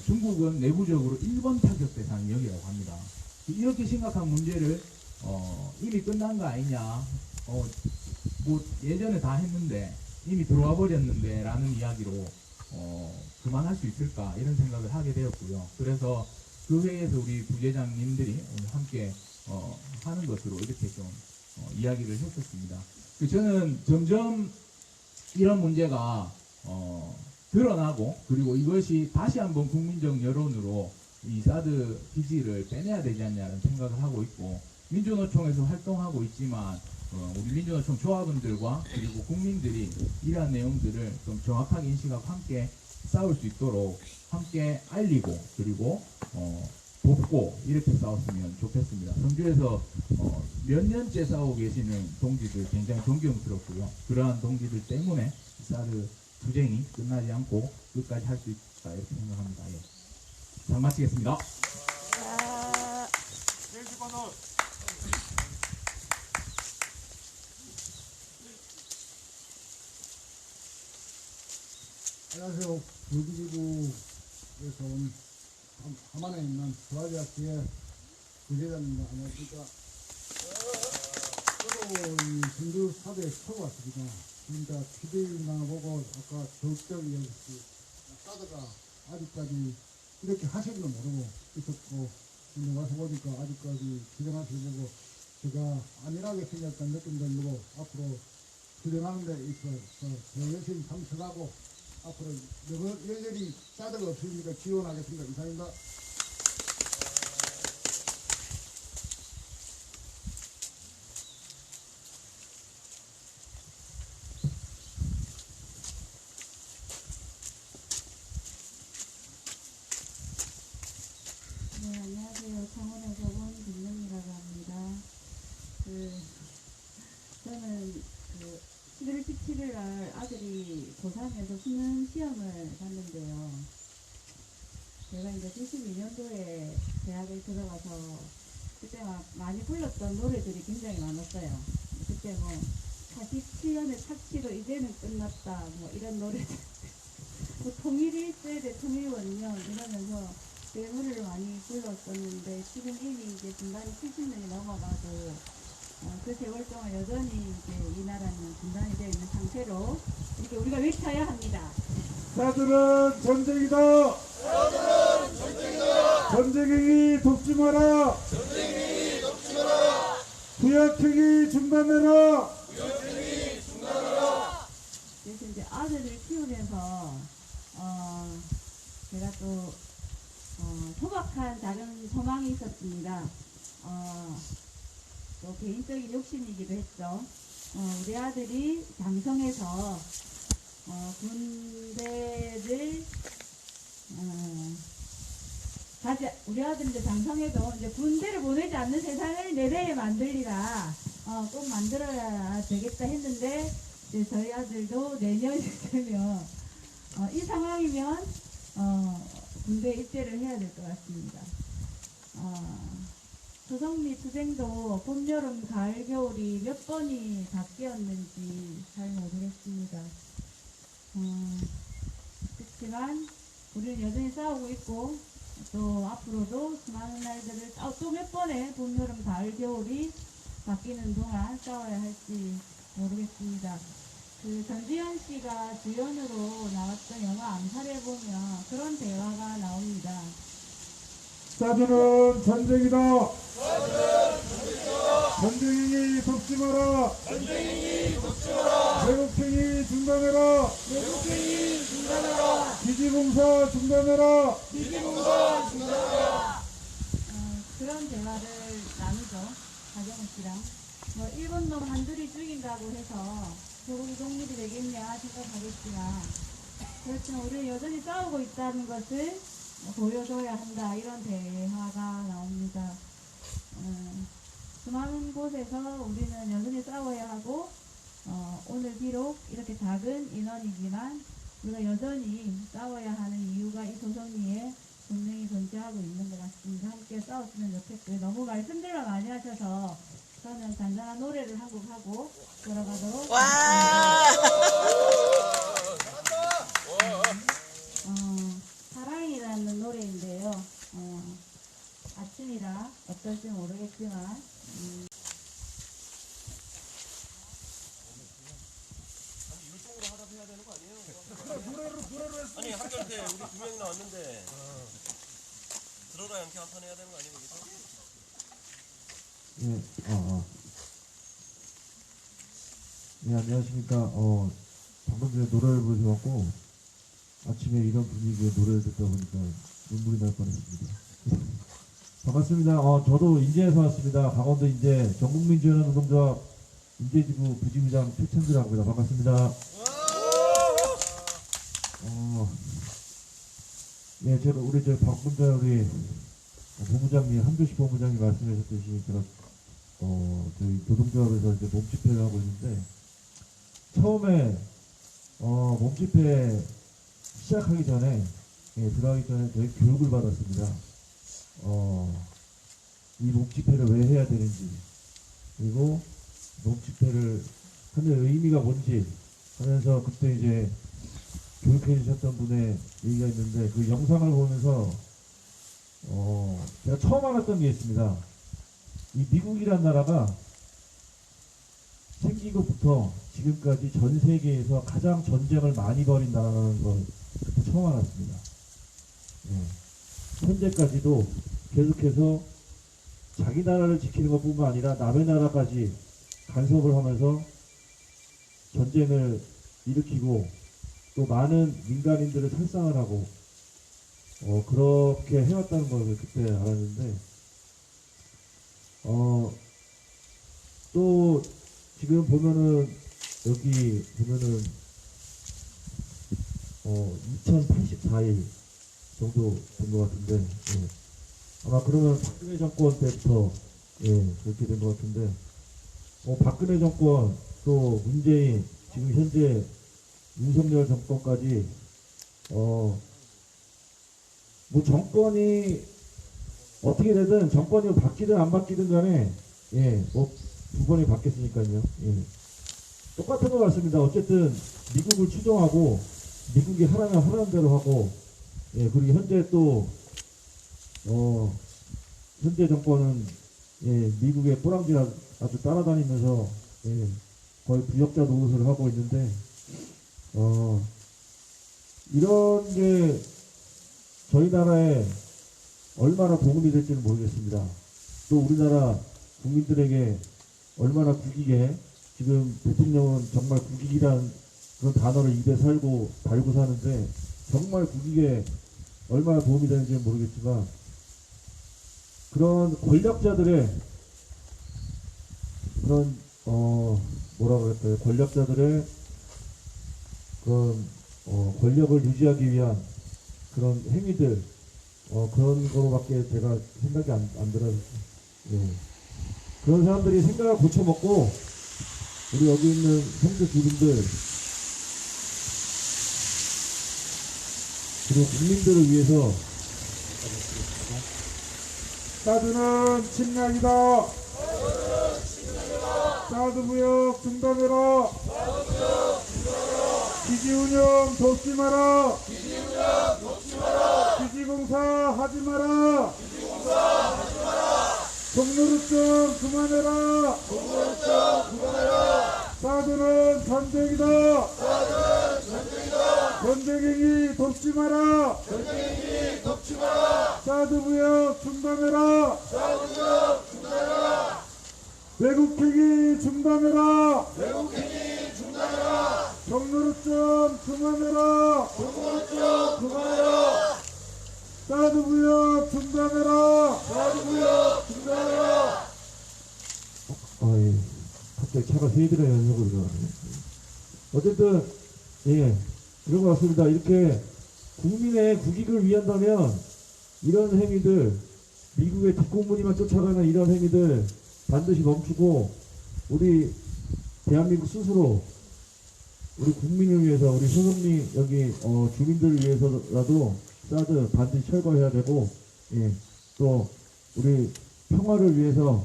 중국은 내부적으로 1번 타격 대상이 여기라고 합니다. 이렇게 심각한 문제를 이미 끝난 거 아니냐, 뭐 예전에 다 했는데 이미 들어와 버렸는데 라는 이야기로 그만할 수 있을까 이런 생각을 하게 되었고요. 그래서 그 회의에서 우리 부회장님들이 오늘 함께 하는 것으로 이렇게 좀 이야기를 했었습니다. 저는 점점 이런 문제가 드러나고 그리고 이것이 다시 한번 국민적 여론으로 이 사드 기지를 빼내야 되지 않냐는 생각을 하고 있고 민주노총에서 활동하고 있지만 우리 민주노총 조합원들과 그리고 국민들이 이러한 내용들을 좀 정확하게 인식하고 함께 싸울 수 있도록 함께 알리고 그리고 돕고 이렇게 싸웠으면 좋겠습니다. 성주에서 몇 년째 싸우고 계시는 동지들 굉장히 존경스럽고요. 그러한 동지들 때문에 사드 투쟁이 끝나지 않고 끝까지 할 수 있다 이렇게 생각합니다. 예. 장 마치겠습니다. 안녕하세요. 부지지구에서 온 함안에 있는 부하대학교의 부회장입니다. 안녕하십니까. 저도 이 전주 사대에 처음 왔습니다. 그러니까 TV나 보고 아까 적정이 사드가 아직까지 이렇게 하시는 건 모르고 있었고 근데 와서 보니까 아직까지 기정하시고 보고 제가 안일하게 생겼다는 느낌도 들고 앞으로 기정하는 데 있어서 더 열심히 참석하고 앞으로 여전히 사드가 없으니까 지원하겠습니다. 이상입니다. 네, 안녕하세요. 창원에서 온 김영이라고 합니다. 저는 11월 17일 날 아들이 고3에서 수능 시험을 봤는데요. 제가 이제 72년도에 대학에 들어가서 그때 막 많이 불렀던 노래들이 굉장히 많았어요. 그때 뭐 47년의 착취로 이제는 끝났다 뭐 이런 노래들 뭐 통일이 있어야 돼 통일원년 이러면서 그 노래를 많이 불렀었는데 지금 이미 이제 중단이 70년이 넘어가도 그 세월 동안 여전히 이제 이 나라는 중단이 되어 있는 상태로 이렇게 우리가 외쳐야 합니다. 사들은 전쟁이다. 사들은 전쟁이다. 전쟁행위 돕지 마라. 전쟁행위 돕지 마라. 부약행위 중단해라. 부약행위 중단해라. 그래서 이제 아들을 키우면서 제가 또 소박한 작은 소망이 있었습니다. 또 개인적인 욕심이기도 했죠. 우리 아들이 장성에서 군대를 우리 아들인데 장성에도 이제 군대를 보내지 않는 세상을 내대에 만들리라 꼭 만들어야 되겠다 했는데 이제 저희 아들도 내년이 되면 이 상황이면 군대 입대를 해야 될 것 같습니다. 조성미 투쟁도 봄, 여름, 가을, 겨울이 몇 번이 바뀌었는지 잘 모르겠습니다. 그렇지만 우리는 여전히 싸우고 있고 또 앞으로도 수많은 날들을 또 몇 번의 봄, 여름, 가을, 겨울이 바뀌는 동안 싸워야 할지 모르겠습니다. 전지현 씨가 주연으로 나왔던 영화 암살에 보면 그런 대화가 나옵니다. 사드는 전쟁이다. 전쟁행위 돕지 마라. 전쟁행위 돕지 마라. 매국행위 중단해라. 매국행위 중단해라. 기지봉사 중단해라. 기지봉사 중단해라. 그런 대화를 나누죠. 박영훈 씨랑. 뭐 일본 놈 한둘이 죽인다고 해서 조국이 독립이 되겠냐 생각하겠지만 그렇지만 우리는 여전히 싸우고 있다는 것을 보여줘야 한다. 이런 대화가 나옵니다. 수많은 곳에서 우리는 여전히 싸워야 하고 오늘 비록 이렇게 작은 인원이지만 우리가 여전히 싸워야 하는 이유가 이 조성리에 분명히 존재하고 있는 것 같습니다. 함께 싸웠으면 좋겠고요. 너무 말씀들만 많이 하셔서 저는 잔잔한 노래를 한 곡 하고 돌아가도록 사랑이라는 노래인데요. 아침이라 어떨지 모르겠지만 노래로 했어. 아니 한결 때 우리 두 명이 나왔는데 들어라 양키 한판 해야 되는 거 아니에요 여기서? 네, 안녕하십니까. 방금 전에 노래를 부르셔갖고 아침에 이런 분위기에 노래를 듣다 보니까 눈물이 날 뻔했습니다. 반갑습니다. 저도 인제에서 왔습니다. 강원도 인제 전국민주연합노동조합 인제지구 부지부장 최천주라고 합니다. 반갑습니다. 예, 제가 우리 박분자 우리 본부장님 한조식 본부장님 말씀하셨듯이 제가 저희 노동조합에서 이제 몸집회를 하고 있는데 처음에 몸집회 시작하기 전에 들어가기 전에 저희 교육을 받았습니다. 이 몸집회를 왜 해야 되는지 그리고 몸집회를 하는 의미가 뭔지 하면서 그때 이제 교육해 주셨던 분의 얘기가 있는데 그 영상을 보면서 제가 처음 알았던 게 있습니다. 이 미국이란 나라가 생기고부터 지금까지 전 세계에서 가장 전쟁을 많이 벌인다는 걸 그때 처음 알았습니다. 현재까지도 계속해서 자기 나라를 지키는 것뿐만 아니라 남의 나라까지 간섭을 하면서 전쟁을 일으키고 또 많은 민간인들을 살상을 하고 그렇게 해왔다는 걸 그때 알았는데 또 지금 보면은 여기 보면은 2084일 정도 된 것 같은데 예. 아마 그러면 박근혜 정권 때부터 예, 그렇게 된 것 같은데 박근혜 정권 또 문재인 지금 현재 윤석열 정권까지 뭐 정권이 어떻게 되든 정권이 바뀌든 안 바뀌든 간에 예, 뭐 두 번이 바뀌었으니까요. 예. 똑같은 것 같습니다. 어쨌든 미국을 추종하고 미국이 하라면 하라는 대로 하고 예, 그리고 현재 또 현재 정권은 예, 미국의 꼬랑지 아주 따라다니면서 예, 거의 부역자 노릇을 하고 있는데 이런 게 저희 나라에 얼마나 도움이 될지는 모르겠습니다. 또 우리나라 국민들에게 얼마나 국익에 지금 대통령은 정말 국익이란 그런 단어를 입에 달고 사는데 정말 국익에 얼마나 도움이 되는지는 모르겠지만 그런 권력자들의 그런 뭐라고 그럴까요? 권력자들의 그런 권력을 유지하기 위한 그런 행위들 그런 거밖에 제가 생각이 안 들어요. 예. 그런 사람들이 생각을 고쳐먹고 우리 여기 있는 성도 주민들 그리고 국민들을 위해서 사드는 침략이다. 사드 무역 중단해라. 기지 운영 돕지 마라. 기지공사 하지 마라. 종로루증 그만해라. 사드는 전쟁이다. 전쟁행위 돕지 마라. 사드 무역 중단해라. 외국행위 중단해라. 종로루증 그만해라. 사드 무역 중단해라. 예. 갑자기 차가 세 대나 연속으로 들어가네. 어쨌든 예 이런 것 같습니다. 이렇게 국민의 국익을 위한다면 이런 행위들 미국의 뒷공무니만 쫓아가는 이런 행위들 반드시 멈추고 우리 대한민국 스스로 우리 국민을 위해서 우리 소속리 여기 주민들을 위해서라도 사드 반드시 철거해야 되고 예, 또 우리 평화를 위해서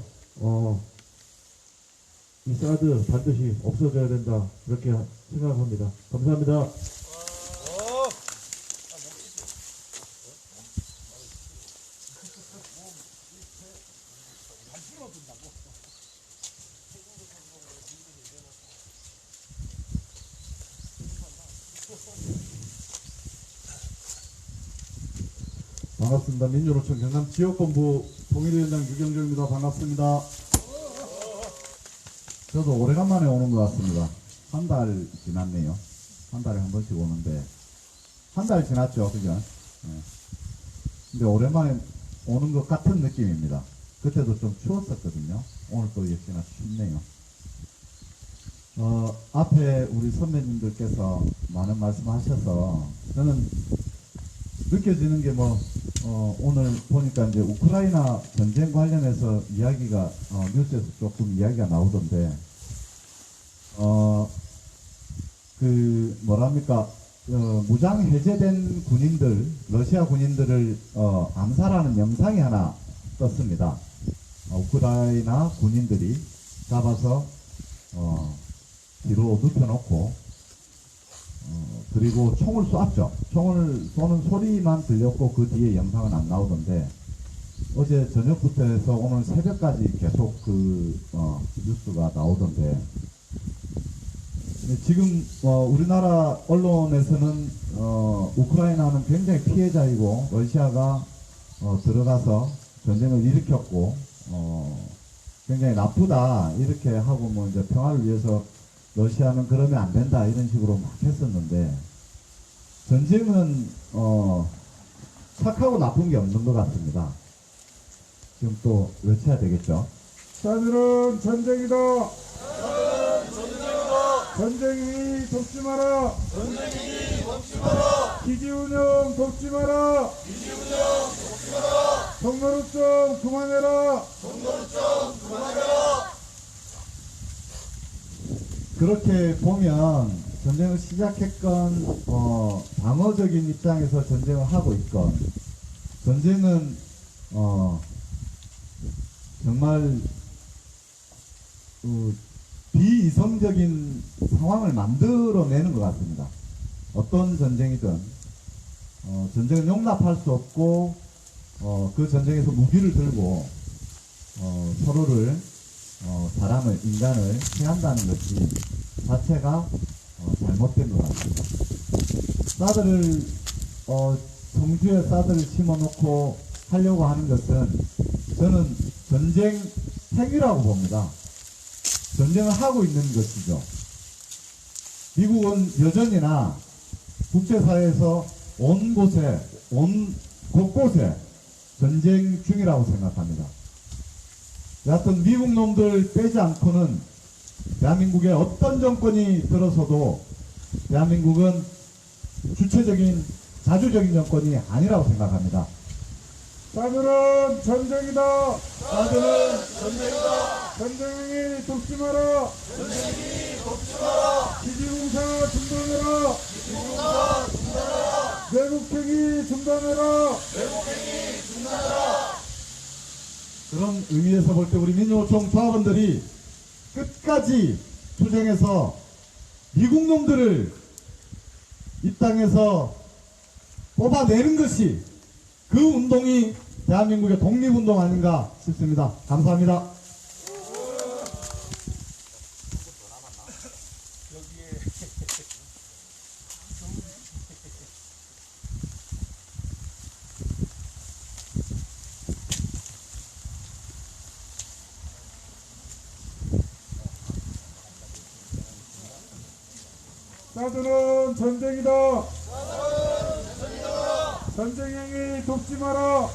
이 사드 반드시 없어져야 된다 이렇게 생각합니다. 감사합니다. 반갑습니다. 민주노총 경남 지역본부 통일위원장 유경주입니다. 반갑습니다. 저도 오래간만에 오는 것 같습니다. 한 달 지났네요. 한 달에 한 번씩 오는데 한 달 지났죠, 그죠? 네. 근데 오랜만에 오는 것 같은 느낌입니다. 그때도 좀 추웠었거든요. 오늘 또 역시나 춥네요. 앞에 우리 선배님들께서 많은 말씀하셔서 저는 느껴지는 게 오늘 보니까 이제 우크라이나 전쟁 관련해서 이야기가 뉴스에서 조금 이야기가 나오던데 무장 해제된 군인들 러시아 군인들을 암살하는 영상이 하나 떴습니다. 우크라이나 군인들이 잡아서 뒤로 눕혀놓고 그리고 총을 쏘았죠. 총을 쏘는 소리만 들렸고 그 뒤에 영상은 안 나오던데 어제 저녁부터 해서 오늘 새벽까지 계속 뉴스가 나오던데 지금 우리나라 언론에서는 우크라이나는 굉장히 피해자이고 러시아가 들어가서 전쟁을 일으켰고 굉장히 나쁘다 이렇게 하고 이제 평화를 위해서 러시아는 그러면 안 된다 이런 식으로 막 했었는데 전쟁은 착하고 나쁜 게 없는 것 같습니다. 지금 또 외쳐야 되겠죠. 자들은 전쟁이다. 전쟁이 돕지 마라. 기지운영 돕지 마라. 정노릇 좀 그만해라. 그렇게 보면 전쟁을 시작했건 방어적인 입장에서 전쟁을 하고 있건 전쟁은 정말 비이성적인 상황을 만들어내는 것 같습니다. 어떤 전쟁이든 전쟁은 용납할 수 없고 그 전쟁에서 무기를 들고 서로를 사람을 인간을 해한다는 것이 자체가 잘못된 것 같습니다. 사드를 성주에 사드를 심어놓고 하려고 하는 것은 저는 전쟁 행위라고 봅니다. 전쟁을 하고 있는 것이죠. 미국은 여전히나 국제사회에서 온 곳곳에 전쟁 중이라고 생각합니다. 여하튼 미국 놈들 빼지 않고는 대한민국에 어떤 정권이 들어서도 대한민국은 주체적인 자주적인 정권이 아니라고 생각합니다. 사드는 전쟁이다. 전쟁이 돕지 마라. 기지공사 중단해라. 매국행위 중단해라. 그런 의미에서 볼 때 우리 민주노총 조합원들이 끝까지 투쟁해서 미국 놈들을 이 땅에서 뽑아내는 것이 그 운동이 대한민국의 독립운동 아닌가 싶습니다. 감사합니다. 사드는 전쟁이다. 전쟁행위 돕지 마라.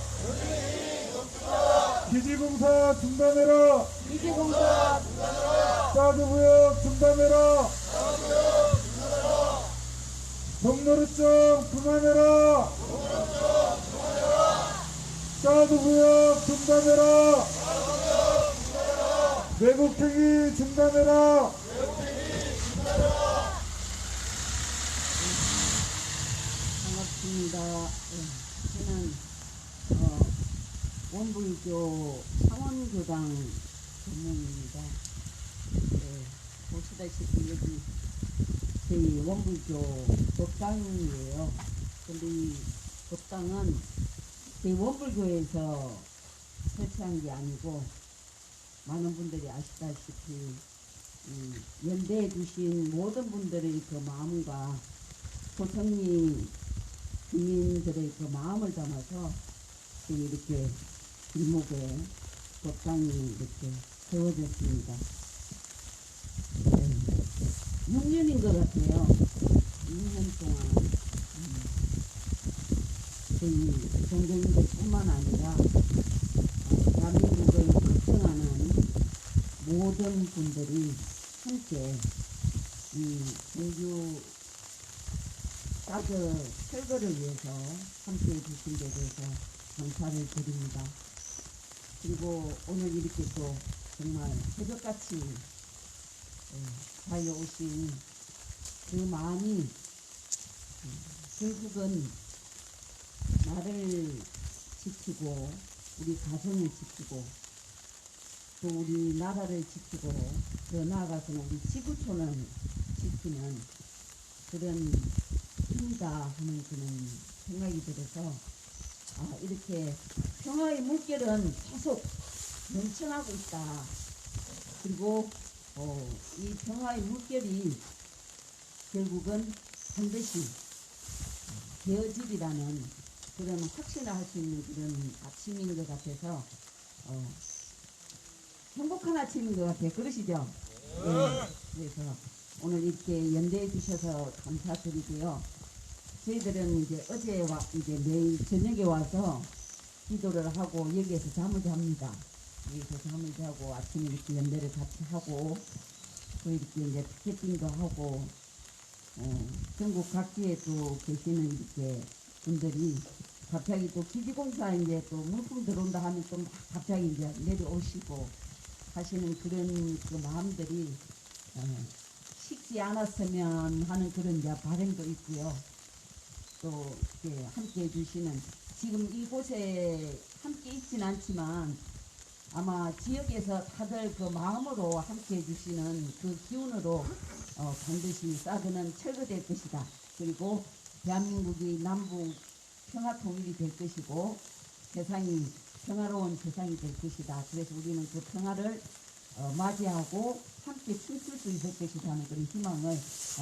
기지공사 중단해라. 사드무역 중단해라. 정노릇 좀 그만해라. 사드무역 중단해라. 매국행위 중단해라. 반갑습니다. 저는 원불교 상원교당 전문입니다. 보시다시피 여기 저희 원불교 법당이에요. 근데 이 법당은 저희 원불교에서 설치한 게 아니고 많은 분들이 아시다시피 연대해 주신 모든 분들의 그 마음과 소성리 주민들의 그 마음을 담아서 이렇게 길목에 법당이 이렇게 세워졌습니다. 6년인 것 같아요. 6년 동안 저희 동경인들 뿐만 아니라 대한민국을 걱정하는 모든 분들이 함께 이 정규 사드 철거를 위해서 함께해 주신 데 대해서 감사를 드립니다. 그리고 오늘 이렇게 또 정말 새벽같이 달려오신 그 마음이 결국은 나를 지키고 우리 가정을 지키고 또 우리 나라를 지키고 더 나아가서는 우리 지구촌을 지키는 그런 힘이다 하는 그런 생각이 들어서 이렇게 평화의 물결은 계속 넘쳐나고 있다. 그리고 이 평화의 물결이 결국은 반드시 되어지리라는 그런 확신을 할 수 있는 그런 아침인 것 같아서 행복한 아침인 것 같아요. 그러시죠? 네. 그래서 오늘 이렇게 연대해 주셔서 감사드리고요. 저희들은 이제 어제 이제 내일 저녁에 와서 기도를 하고 여기에서 잠을 잡니다. 여기서 잠을 자고 아침에 이렇게 연대를 같이 하고 또 이렇게 이제 티켓팅도 하고 전국 각지에 또 계시는 이렇게 분들이 갑자기 또 기지공사 이제 또 물품 들어온다 하면 또 갑자기 이제 내려오시고 하시는 그런 그 마음들이 식지 않았으면 하는 그런 이제 바람도 있고요. 또 이렇게 함께 해주시는 지금 이곳에 함께 있진 않지만 아마 지역에서 다들 그 마음으로 함께 해주시는 그 기운으로 반드시 사드는 철거될 것이다. 그리고 대한민국이 남북 평화 통일이 될 것이고 세상이 평화로운 세상이 될 것이다. 그래서 우리는 그 평화를 맞이하고 함께 춤출 수 있을 것이다 하는 그런 희망을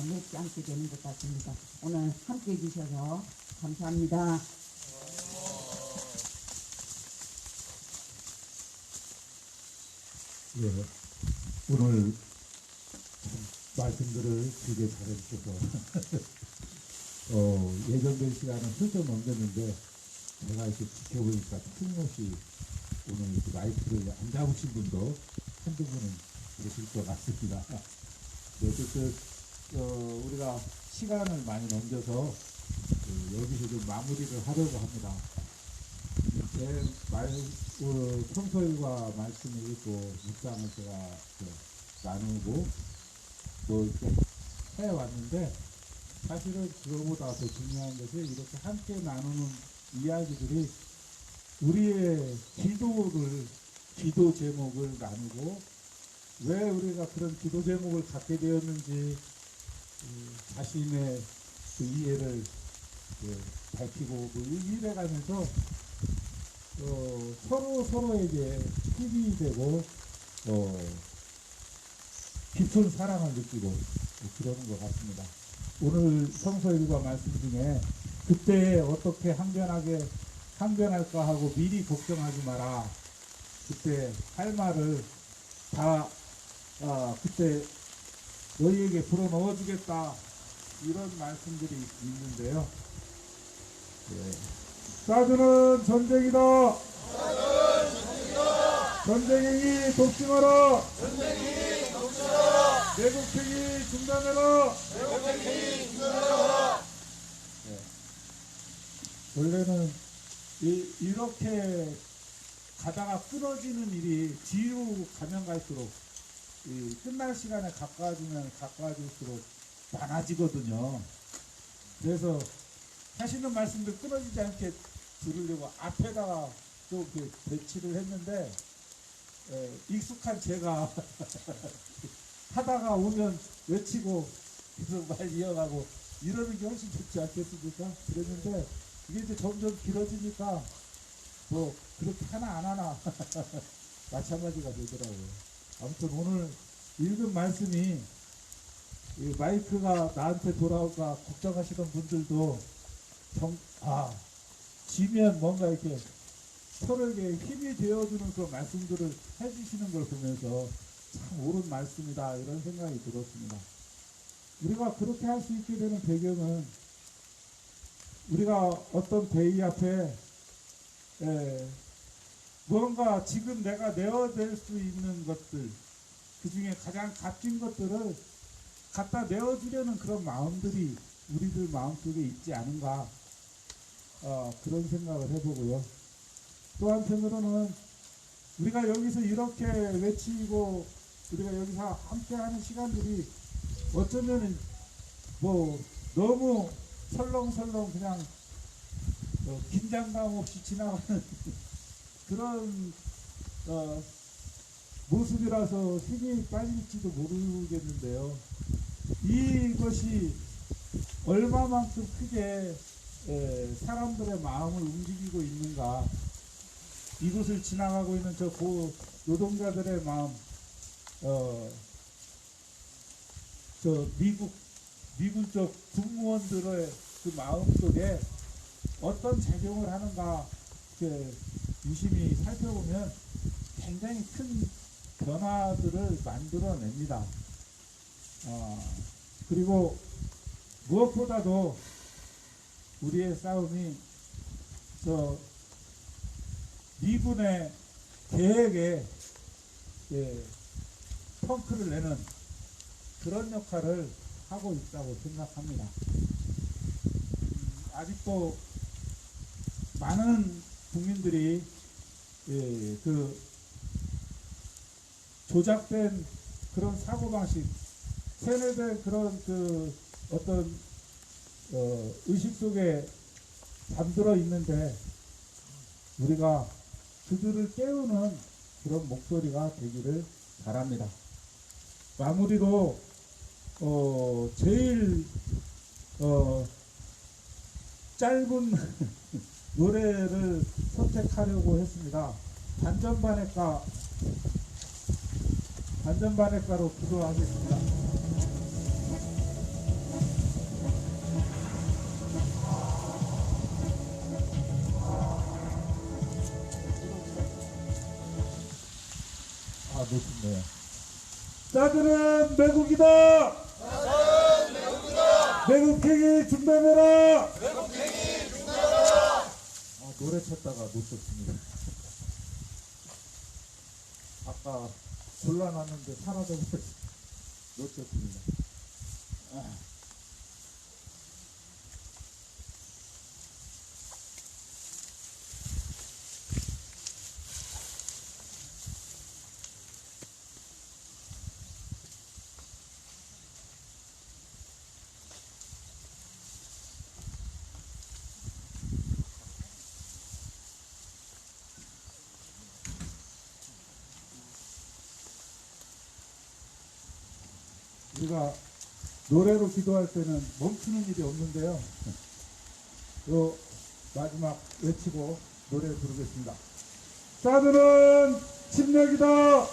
맺지 않게 되는 것 같습니다. 오늘 함께 해주셔서 감사합니다. 예, 오늘 말씀들을 되게 잘해주셔서 예정된 시간은 훌쩍 넘겼는데 제가 이렇게 지켜보니까 틀림없이 오늘 이렇게 마이크를 안 잡으신 분도 한두 분은 계실 것 같습니다. 네, 어쨌든 우리가 시간을 많이 넘겨서 여기서 좀 마무리를 하려고 합니다. 제 평소일과 말씀을 읽고 묵상을 제가 나누고 또 이렇게 해왔는데 사실은 그거보다 더 중요한 것이 이렇게 함께 나누는 이야기들이 우리의 기도 제목을 나누고 왜 우리가 그런 기도 제목을 갖게 되었는지 자신의 그 이해를 밝히고 이래가면서 서로에게 힘이 되고 깊은 사랑을 느끼고 그러는 것 같습니다. 오늘 성서일과 말씀 중에 그때 어떻게 항변할까 하고 미리 걱정하지 마라. 그때 할 말을 다 그때 너희에게 불어넣어 주겠다. 이런 말씀들이 있는데요. 네. 사드는 전쟁이다. 전쟁이 돕지 마라. 내국행위 중단해라. 네. 원래는 이렇게 가다가 끊어지는 일이 뒤로 가면 갈수록 끝날 시간에 가까워지면 가까워질수록 많아지거든요. 그래서 하시는 말씀들 끊어지지 않게 들으려고 앞에다가 또 배치를 했는데 익숙한 제가 하다가 오면 외치고 계속 말 이어가고 이러는 게 훨씬 좋지 않겠습니까? 그랬는데 이게 이제 점점 길어지니까 뭐 그렇게 하나 안 하나 마찬가지가 되더라고요. 아무튼 오늘 읽은 말씀이 마이크가 나한테 돌아올까 걱정하시던 분들도 지면 뭔가 이렇게 서로에게 힘이 되어주는 그런 말씀들을 해주시는 걸 보면서 참 옳은 말씀이다 이런 생각이 들었습니다. 우리가 그렇게 할 수 있게 되는 배경은 우리가 어떤 대의 앞에 무언가 지금 내가 내어낼 수 있는 것들 그 중에 가장 값진 것들을 갖다 내어주려는 그런 마음들이 우리들 마음속에 있지 않은가 그런 생각을 해보고요. 또 한편으로는 우리가 여기서 이렇게 외치고 우리가 여기서 함께하는 시간들이 어쩌면은 뭐 너무 설렁설렁 그냥 긴장감 없이 지나가는 그런 모습이라서 힘이 빠질지도 모르겠는데요. 이것이 얼마만큼 크게 사람들의 마음을 움직이고 있는가. 이곳을 지나가고 있는 저 노동자들의 마음, 저 미국 쪽 군무원들의 그 마음 속에 어떤 작용을 하는가 유심히 살펴보면 굉장히 큰 변화들을 만들어냅니다. 그리고 무엇보다도 우리의 싸움이 저 미군의 계획에 펑크를 내는 그런 역할을 하고 있다고 생각합니다. 아직도 많은 국민들이 그 조작된 그런 사고방식, 세뇌된 그런 그 어떤 의식 속에 잠들어 있는데 우리가 그들을 깨우는 그런 목소리가 되기를 바랍니다. 마무리로 제일 짧은 노래를 선택하려고 했습니다. 반전반의가로 기도하겠습니다. 놓쳤네요. 짜들은 매국이다. 매국행위 중단해라. 노래 찾다가 놓쳤습니다. 아까 골라놨는데 사라져버렸어요. 놓쳤습니다. 우리가 노래로 기도할 때는 멈추는 일이 없는데요. 요 마지막 외치고 노래 부르겠습니다. 사드는 침략이다.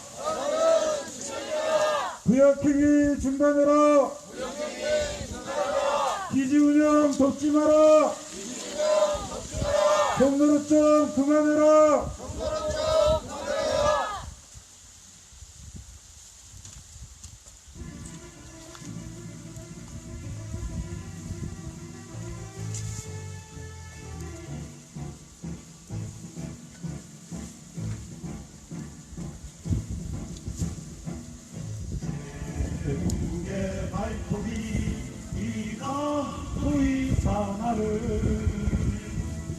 구역행위 중단해라. 기지운영 돕지 마라. 종로로점 그만해라. 대국의 발톱이 이가 보이사 나를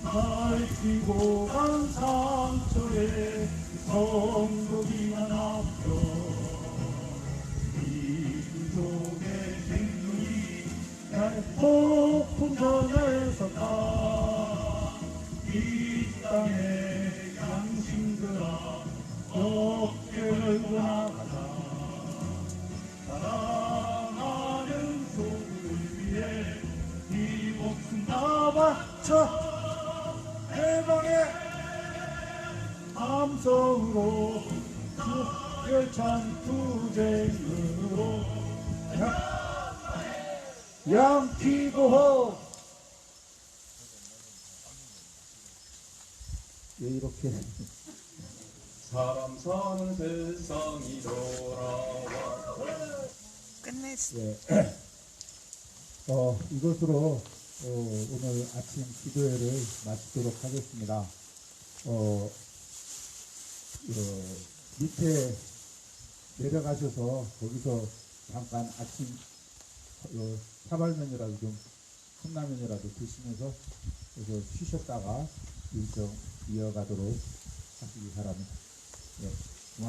밝히고 간 상처에 성국이나 남겨 민족의 생명이 날 폭풍 전에 섰다. 이 땅의 양심들아 역계를 나가자. 사랑하는 소국을 위해 이 목숨 다 바쳐 해방의 함성으로 열찬 투쟁으로 양키고호. 왜 이렇게 사람 사는 세상이 돌아와. 끝냈어. 이것으로 오늘 아침 기도회를 마치도록 하겠습니다. 밑에 내려가셔서 거기서 잠깐 아침 사발면이라도 좀 컵라면이라도 드시면서 그래서 쉬셨다가 일정 이어가도록 하시기 바랍니다. 예.